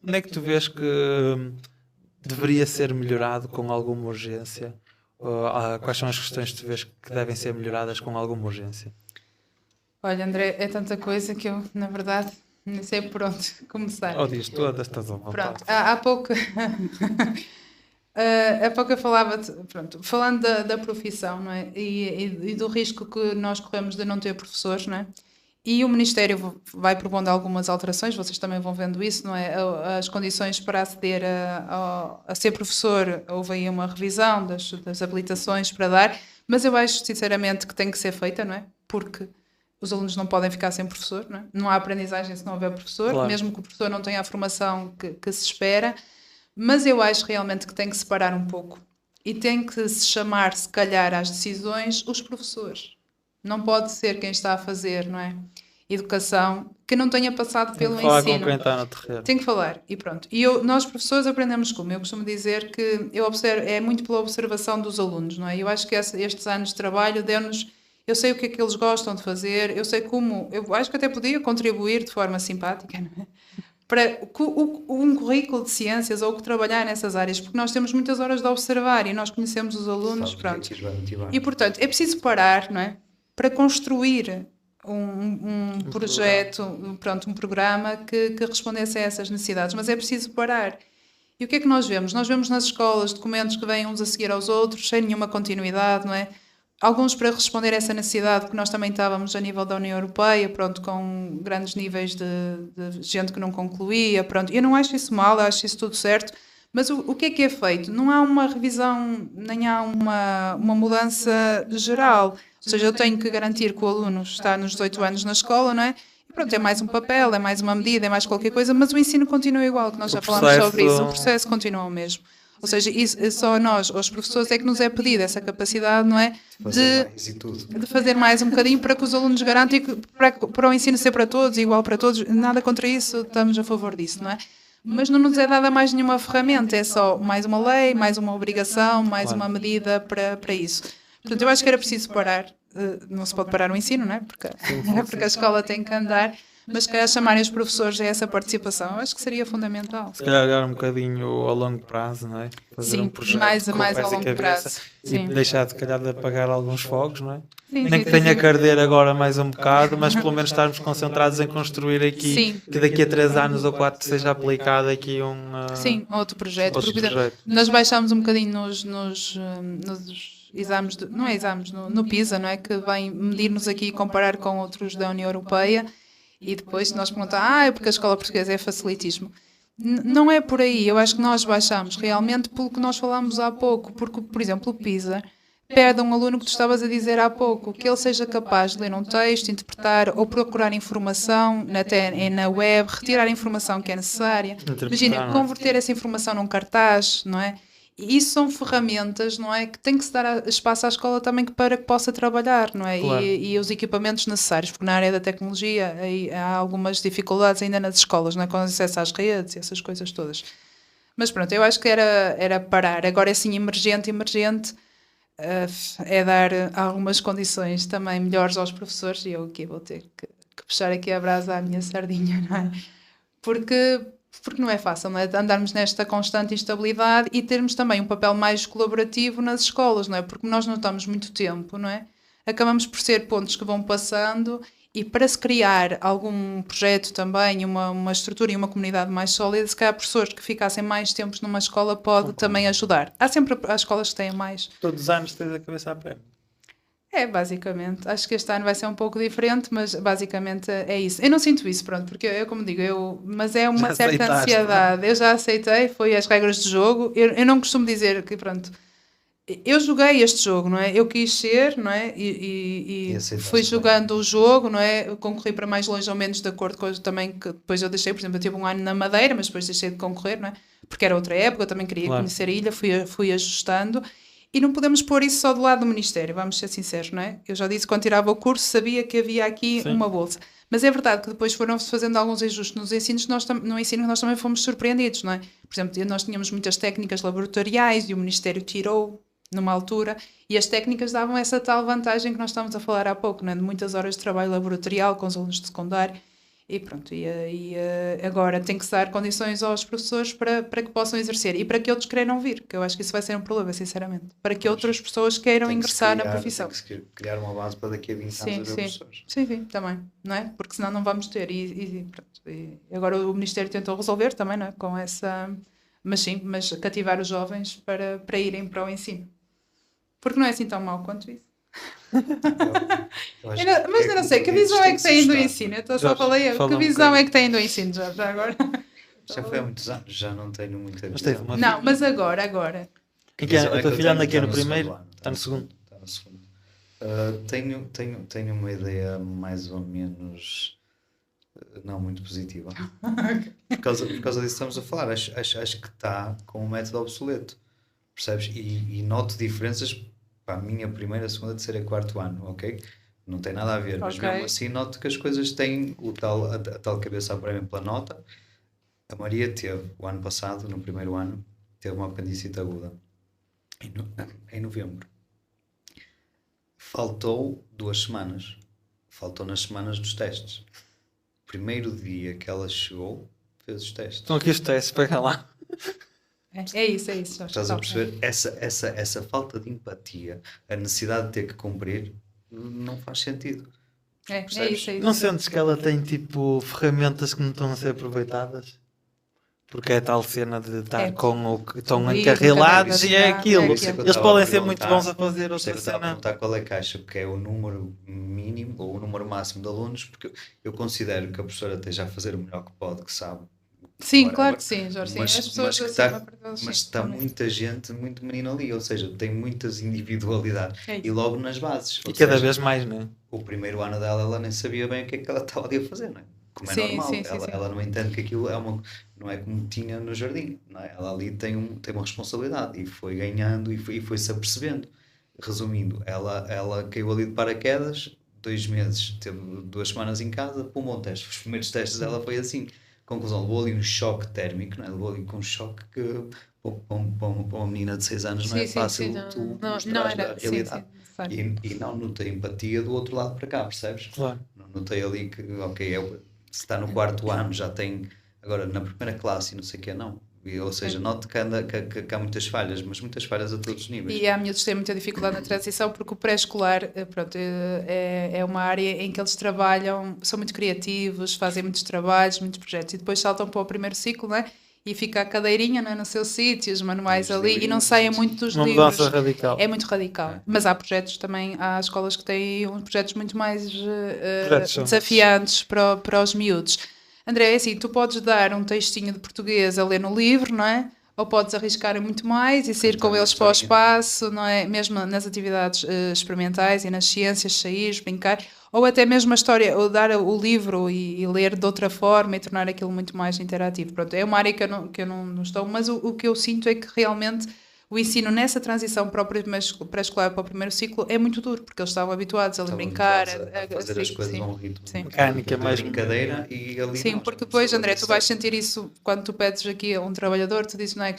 Onde é que tu vês que deveria ser melhorado com alguma urgência? Quais são as questões que tu vês que devem ser melhoradas com alguma urgência? Olha, André, é tanta coisa que eu, na verdade... Não sei por onde começar. Diz todas, estás à vontade. Pronto, há pouco... há pouco eu falava... falando da profissão, não é? E do risco que nós corremos de não ter professores, não é? E o Ministério vai propondo algumas alterações, vocês também vão vendo isso, não é? As condições para aceder a ser professor, houve aí uma revisão das habilitações para dar, mas eu acho, sinceramente, que tem que ser feita, não é? Porque... os alunos não podem ficar sem professor, não é? Não há aprendizagem se não houver professor, claro. Mesmo que o professor não tenha a formação que se espera, mas eu acho realmente que tem que separar um pouco e tem que se chamar, se calhar, às decisões os professores. Não pode ser quem está a fazer, não é? Educação, que não tenha passado pelo ensino. Tem que falar com quem está no terreno. Tem que falar, e pronto. E nós, professores, aprendemos como? Eu costumo dizer que é muito pela observação dos alunos, não é? Eu acho que estes anos de trabalho deu-nos... Eu sei o que é que eles gostam de fazer, eu sei como... Eu acho que até podia contribuir de forma simpática, não é? Para um currículo de ciências ou que trabalhar nessas áreas, porque nós temos muitas horas de observar e nós conhecemos os alunos, pronto. E, portanto, é preciso parar, não é? Para construir um projeto, um programa que respondesse a essas necessidades, mas é preciso parar. E o que é que nós vemos? Nós vemos nas escolas documentos que vêm uns a seguir aos outros, sem nenhuma continuidade, não é? Alguns para responder a essa necessidade, porque nós também estávamos a nível da União Europeia, pronto, com grandes níveis de gente que não concluía, pronto. Eu não acho isso mal, acho isso tudo certo, mas o que é feito? Não há uma revisão, nem há uma mudança geral. Ou seja, eu tenho que garantir que o aluno está nos 18 anos na escola, não é? E pronto, é mais um papel, é mais uma medida, é mais qualquer coisa, mas o ensino continua igual, que nós já falámos processo- sobre isso, o processo continua o mesmo. Ou seja, só nós, os professores, é que nos é pedido essa capacidade, não é? Fazer mais e tudo. De fazer mais um bocadinho para que os alunos garantem que para o ensino ser para todos, igual para todos, nada contra isso, estamos a favor disso, não é? Mas não nos é dada mais nenhuma ferramenta, é só mais uma lei, mais uma obrigação, mais uma medida para isso. Portanto, eu acho que era preciso parar, não se pode parar o ensino, não é? Porque a escola tem que andar, mas se calhar chamarem os professores a essa participação, eu acho que seria fundamental. Se calhar olhar um bocadinho a longo prazo, não é? Fazer Sim, um projeto mais com a pés e longo cabeça prazo. E Sim. deixar de calhar de apagar alguns fogos, não é? Sim, Nem sim, que sim, tenha sim. que arder agora mais um bocado, mas pelo menos estarmos concentrados em construir aqui, Sim. que daqui a 3 anos ou 4 seja aplicado aqui Sim, outro projeto. outro Porque, por exemplo, projeto. nós baixámos um bocadinho nos exames, não é exames, no PISA, não é? Que vem medir-nos aqui e comparar com outros da União Europeia e depois nós perguntamos, é porque a escola portuguesa é facilitismo. Não é por aí, eu acho que nós baixamos realmente pelo que nós falámos há pouco, porque, por exemplo, o PISA perde um aluno que tu estavas a dizer há pouco, que ele seja capaz de ler um texto, interpretar ou procurar informação até na web, retirar a informação que é necessária. Imagina, não é? converter essa informação num cartaz, não é? E isso são ferramentas, não é? Que tem que se dar espaço à escola também para que possa trabalhar, não é? Claro. E os equipamentos necessários, porque na área da tecnologia aí há algumas dificuldades ainda nas escolas, não é? Com acesso às redes e essas coisas todas. Mas pronto, eu acho que era parar. Agora é assim, emergente, é dar algumas condições também melhores aos professores e eu aqui vou ter que puxar aqui a brasa à minha sardinha, não é? Porque não é fácil, não é? Andarmos nesta constante instabilidade e termos também um papel mais colaborativo nas escolas, não é? Porque nós não estamos muito tempo, não é? Acabamos por ser pontos que vão passando e para se criar algum projeto também, uma estrutura e uma comunidade mais sólida, se calhar professores que ficassem mais tempos numa escola pode também ajudar. Há sempre as escolas que têm mais. Todos os anos tens a cabeça à perna. É, basicamente. Acho que este ano vai ser um pouco diferente, mas basicamente é isso. Eu não sinto isso, pronto, porque eu como digo, mas é uma Já certa aceitaste, ansiedade. Eu já aceitei, foi as regras do jogo. Eu não costumo dizer que, pronto, eu joguei este jogo, não é? Eu quis ser, não é? E aceitaste fui bem. jogando o jogo, não é? Eu concorri para mais longe ou menos de acordo com as também que depois eu deixei, por exemplo, eu tive um ano na Madeira, mas depois deixei de concorrer, não é? Porque era outra época, eu também queria Claro. conhecer a ilha, fui ajustando. E não podemos pôr isso só do lado do Ministério, vamos ser sinceros, não é? Eu já disse que quando tirava o curso sabia que havia aqui Sim. uma bolsa. Mas é verdade que depois foram-se fazendo alguns ajustes nos ensinos, no ensino que nós também fomos surpreendidos, não é? Por exemplo, nós tínhamos muitas técnicas laboratoriais e o Ministério tirou numa altura e as técnicas davam essa tal vantagem que nós estávamos a falar há pouco, não é? De muitas horas de trabalho laboratorial com os alunos de secundário. E pronto, agora tem que se dar condições aos professores para que possam exercer e para que outros queiram vir, que eu acho que isso vai ser um problema, sinceramente. Para que outras pessoas queiram Tem que se ingressar na criar- profissão. Tem que se criar uma base para daqui a 20 Sim, anos haver sim. professores. Sim, também, não é? Porque senão não vamos ter. Pronto, e agora o Ministério tentou resolver também, não é? Com essa. Mas sim, mas cativar os jovens para irem para o ensino. Porque não é assim tão mau quanto isso. Eu acho Mas eu não sei, que visão é que têm do ensino? Eu só Jorge, falei, fala que um visão é bocadinho. que têm do ensino já agora? Já foi há muitos anos, já não tenho muita Mas teve visão. uma Não, mas agora. Em que ano? Visão A é tua que eu filha anda tenho? aqui no Está primeiro? segundo ano. Está no segundo? Está no segundo. Tenho uma ideia mais ou menos não muito positiva. Por causa disso estamos a falar. Acho que está com um método obsoleto. Percebes? E noto diferenças para a minha primeira, segunda, terceira e quarto ano, ok? Não tem nada a ver, mas Ok. mesmo assim noto que as coisas têm a tal cabeça a prémio pela nota. A Maria teve, o ano passado, no primeiro ano, teve uma apendicite aguda. Em novembro. Faltou 2 semanas. Faltou nas semanas dos testes. Primeiro dia que ela chegou, fez os testes. Estão aqui os testes, pega lá. É isso. Jorge. Estás a perceber? Essa falta de empatia, a necessidade de ter que cumprir, não faz sentido. É Percebes? isso. Não sentes que ela tem tipo ferramentas que não estão a ser aproveitadas? Porque é tal cena de estar É. com o que estão Corrido, encarrilados e é carregado, aquilo. é Por isso é que eu Eles estava podem a ser muito perguntar- bons a fazer por isso é outra que eu estava a cena. perguntar qual é que acha que é o número mínimo ou o número máximo de alunos, porque eu considero que a professora esteja a fazer o melhor que pode, que sabe, Sim, claro que sim, Jorge. Sim. Mas, As pessoas que acima, mas está muita gente, muito menino ali, ou seja, tem muitas individualidades. E logo nas bases. E cada vez mais, não é? O primeiro ano dela, ela nem sabia bem o que é que ela estava ali a fazer, não é? Como é normal. Ela não entende que aquilo não é como tinha no jardim, não é? Ela ali tem uma responsabilidade e foi ganhando e foi-se apercebendo. Resumindo, ela caiu ali de paraquedas, 2 meses, teve 2 semanas em casa, para um bom teste. Os primeiros testes dela foi assim. Conclusão, levou ali um choque térmico, não é? Levou ali com um choque que para uma menina de 6 anos não é fácil tu mostrares da realidade. E não notei empatia do outro lado para cá, percebes? Claro. Não notei ali que, ok, se está no 4º ano, já tem, agora na primeira classe e não sei o que, não. Ou seja, noto que há muitas falhas, mas muitas falhas a todos os níveis. E há miúdos que têm muita dificuldade na transição, porque o pré-escolar, pronto, é uma área em que eles trabalham, são muito criativos, fazem muitos trabalhos, muitos projetos, e depois saltam para o primeiro ciclo, não é? E fica a cadeirinha, não é, no seu sítio, os manuais ali, e não saem muito dos livros. Uma mudança radical. É muito radical. Mas há projetos também, há escolas que têm projetos muito mais desafiantes para os miúdos. André, é assim, tu podes dar um textinho de português a ler no livro, não é? Ou podes arriscar muito mais e sair com eles para o espaço, não é? Mesmo nas atividades experimentais e nas ciências, sair, brincar, ou até mesmo a história, ou dar o livro e ler de outra forma e tornar aquilo muito mais interativo. Pronto, é uma área que eu não estou, mas o que eu sinto é que realmente o ensino nessa transição para o pré-escolar para o primeiro ciclo é muito duro, porque eles estavam habituados a brincar, a fazer as coisas a um ritmo mecânica, mais brincadeira e ali sim, porque depois, André, tu vais sentir isso quando tu pedes aqui a um trabalhador, tu dizes, não é?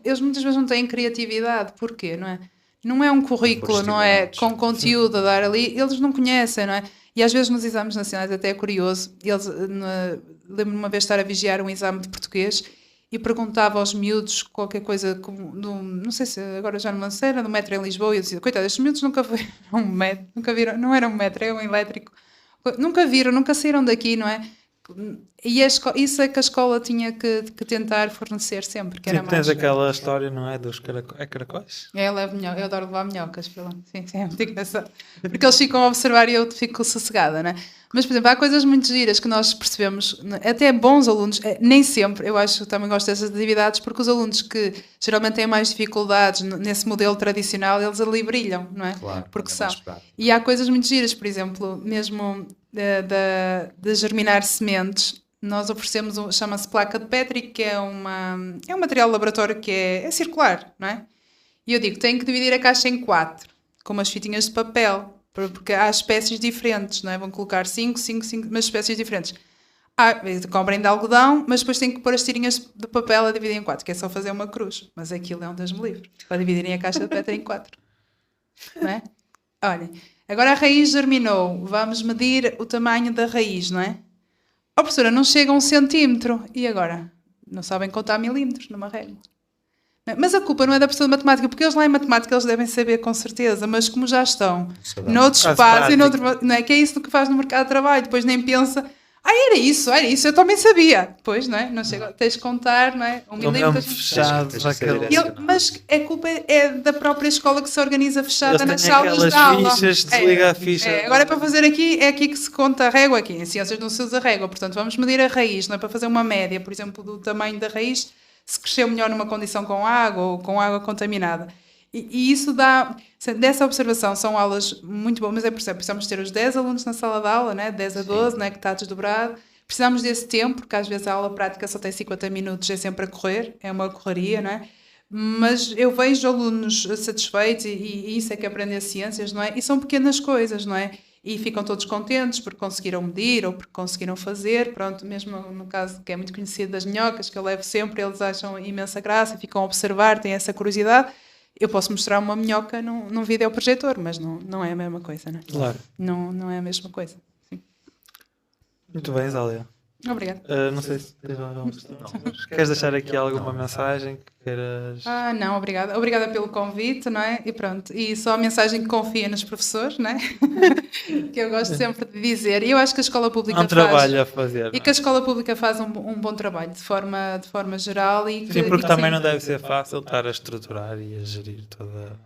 Eles muitas vezes não têm criatividade, porquê, não é? Não é um currículo, não é? Com conteúdo a dar ali, eles não conhecem, não é? E às vezes nos exames nacionais até é curioso, lembro-me uma vez estar a vigiar um exame de português e perguntava aos miúdos qualquer coisa, não sei se agora já não sei, era do metro em Lisboa, e eu dizia, coitado, estes miúdos nunca viram um metro, nunca viram, não era um metro, é um elétrico, nunca viram, nunca saíram daqui, não é? E isso é que a escola tinha que tentar fornecer sempre. Que era tens aquela história, não é? Dos caracóis? Eu adoro levar minhocas para lá. Sim, é muito engraçado. Porque eles ficam a observar e eu fico sossegada, não é? Mas, por exemplo, há coisas muito giras que nós percebemos, até bons alunos, nem sempre, eu acho que também gosto dessas atividades, porque os alunos que geralmente têm mais dificuldades nesse modelo tradicional, eles ali brilham, não é? Claro, porque são. E há coisas muito giras, por exemplo, mesmo de germinar sementes, nós oferecemos, chama-se placa de Petri, que é um material de laboratório que é circular, não é? E eu digo, tem que dividir a caixa em 4, com umas fitinhas de papel, porque há espécies diferentes, não é? Vão colocar 5, mas espécies diferentes. Comprem de algodão, mas depois têm que pôr as tirinhas de papel a dividir em 4, que é só fazer uma cruz. Mas aquilo é um Deus me livre, para dividirem a caixa de Petri em 4. Não é? Olhem, agora a raiz germinou, vamos medir o tamanho da raiz, não é? Oh, professora, não chega a 1 centímetro. E agora? Não sabem contar milímetros numa régua. Mas a culpa não é da professora de matemática, porque eles lá em matemática eles devem saber com certeza, mas como já estão noutro espaço e noutro, não é? Que é isso que faz no mercado de trabalho, depois nem pensa, era isso, eu também sabia. Pois, não é? Não chega, tens de contar, não é? 1 milímetro. Fechado, mas a culpa é da própria escola que se organiza fechada nas salas de aula. Fichas, desliga a ficha. Agora é para fazer aqui, é aqui que se conta a régua, aqui em ciências não se usa a régua, portanto vamos medir a raiz, não é? Para fazer uma média, por exemplo, do tamanho da raiz, se cresceu melhor numa condição com água ou com água contaminada. E isso dá... Dessa observação são aulas muito boas, mas precisamos ter os 10 alunos na sala de aula, né? 10 a 12, né? Que está desdobrado. Precisamos desse tempo, porque às vezes a aula prática só tem 50 minutos, é sempre a correr, é uma correria, né? Mas eu vejo alunos satisfeitos e isso é que aprender ciências, não é? E são pequenas coisas, não é? E ficam todos contentes porque conseguiram medir ou porque conseguiram fazer. Pronto, mesmo no caso que é muito conhecido das minhocas, que eu levo sempre, eles acham imensa graça, ficam a observar, têm essa curiosidade. Eu posso mostrar uma minhoca num videoprojetor, mas não é a mesma coisa, não é? Claro. Não é a mesma coisa. Sim. Muito bem, Zélia. Obrigada. Não sei se tens alguma questão. Queres deixar aqui alguma mensagem que queiras... Não, obrigada. Obrigada pelo convite, não é? E pronto. E só a mensagem que confia nos professores, não é? Que eu gosto sempre de dizer. E eu acho que a escola pública faz... trabalho a fazer. E que a escola pública faz um bom trabalho, de forma geral. Sim, porque também não deve ser fácil estar a estruturar e a gerir toda...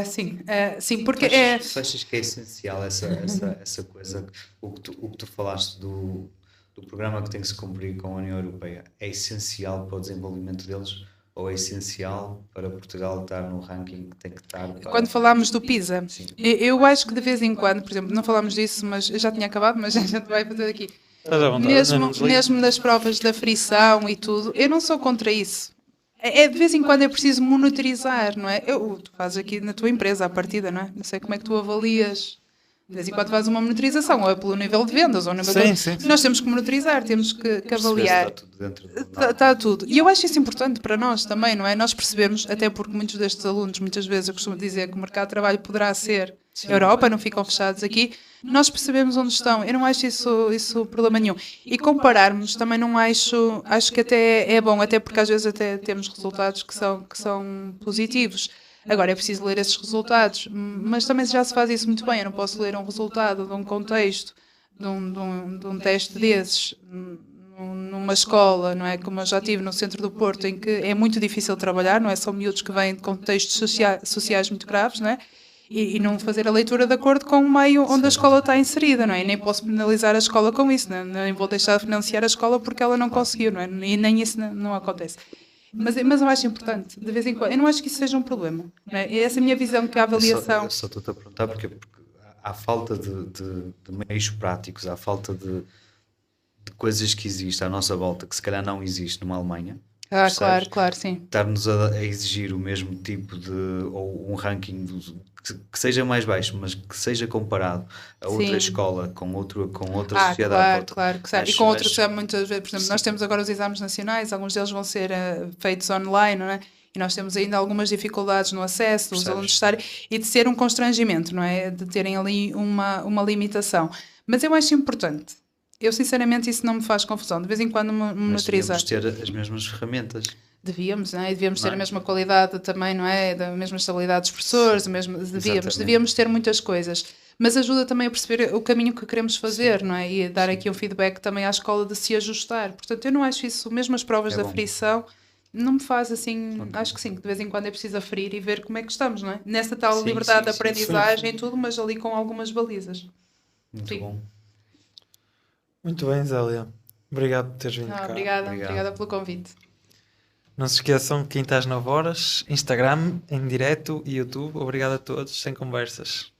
sim, porque achas que é essencial essa coisa, o que tu falaste do programa que tem que se cumprir com a União Europeia é essencial para o desenvolvimento deles ou é essencial para Portugal estar no ranking que tem que estar? Quando falámos do PISA, Sim. eu acho que de vez em quando, por exemplo, não falámos disso, mas eu já tinha acabado, mas a gente vai fazer aqui. Estás à vontade, não Mesmo, desligo. mesmo nas provas da frição e tudo, eu não sou contra isso. De vez em quando é preciso monitorizar, não é? Tu fazes aqui na tua empresa, à partida, não é? Não sei como é que tu avalias. De vez em quando fazes uma monitorização, ou é pelo nível de vendas, ou nível Sim. Nós temos que monitorizar, temos que avaliar. Está tudo dentro do Está tudo. E eu acho isso importante para nós também, não é? Nós percebermos, até porque muitos destes alunos, muitas vezes eu costumo dizer que o mercado de trabalho poderá ser Europa, não ficam fechados aqui, nós percebemos onde estão. Eu não acho isso problema nenhum. E compararmos também não acho que até é bom, até porque às vezes até temos resultados que são positivos. Agora, é preciso ler esses resultados, mas também já se faz isso muito bem. Eu não posso ler um resultado de um contexto, de um teste desses, numa escola, não é? Como eu já tive no centro do Porto, em que é muito difícil trabalhar, não é? São miúdos que vêm de contextos sociais muito graves, não é? E não fazer a leitura de acordo com o meio onde a escola está inserida, não é? E nem posso penalizar a escola com isso, não é? Nem vou deixar de financiar a escola porque ela não conseguiu, não é? E nem isso não acontece. Mas eu acho importante, de vez em quando. Eu não acho que isso seja um problema. Não é? Essa é a minha visão, que a avaliação... Eu só estou-te a perguntar porque há falta de meios práticos, há falta de coisas que existem à nossa volta que se calhar não existe numa Alemanha. Percebes? Claro, sim. Estar-nos a exigir o mesmo tipo de... ou um ranking que seja mais baixo, mas que seja comparado a outra Sim. escola com outra sociedade. Claro. E com outros, muitas vezes, por exemplo, nós temos agora os exames nacionais, alguns deles vão ser feitos online, não é? E nós temos ainda algumas dificuldades no acesso dos alunos estarem, e de ser um constrangimento, não é? De terem ali uma limitação. Mas eu acho importante. Eu, sinceramente, isso não me faz confusão. De vez em quando monitorizar. Mas devemos ter as mesmas ferramentas. Devíamos, não é? Devíamos ter a mesma qualidade também, não é? Da mesma estabilidade dos professores, devíamos ter muitas coisas. Mas ajuda também a perceber o caminho que queremos fazer, não é? E dar aqui um feedback também à escola de se ajustar. Portanto, eu não acho isso, mesmo as provas da frição, não me faz assim, acho que sim, que de vez em quando é preciso aferir e ver como é que estamos, não é? Nessa tal liberdade de aprendizagem e tudo, mas ali com algumas balizas. Muito bom. Muito bem, Zélia. Obrigado por teres vindo cá. Obrigada pelo convite. Não se esqueçam que quem está às 9 horas, Instagram, em direto e YouTube. Obrigado a todos, sem conversas.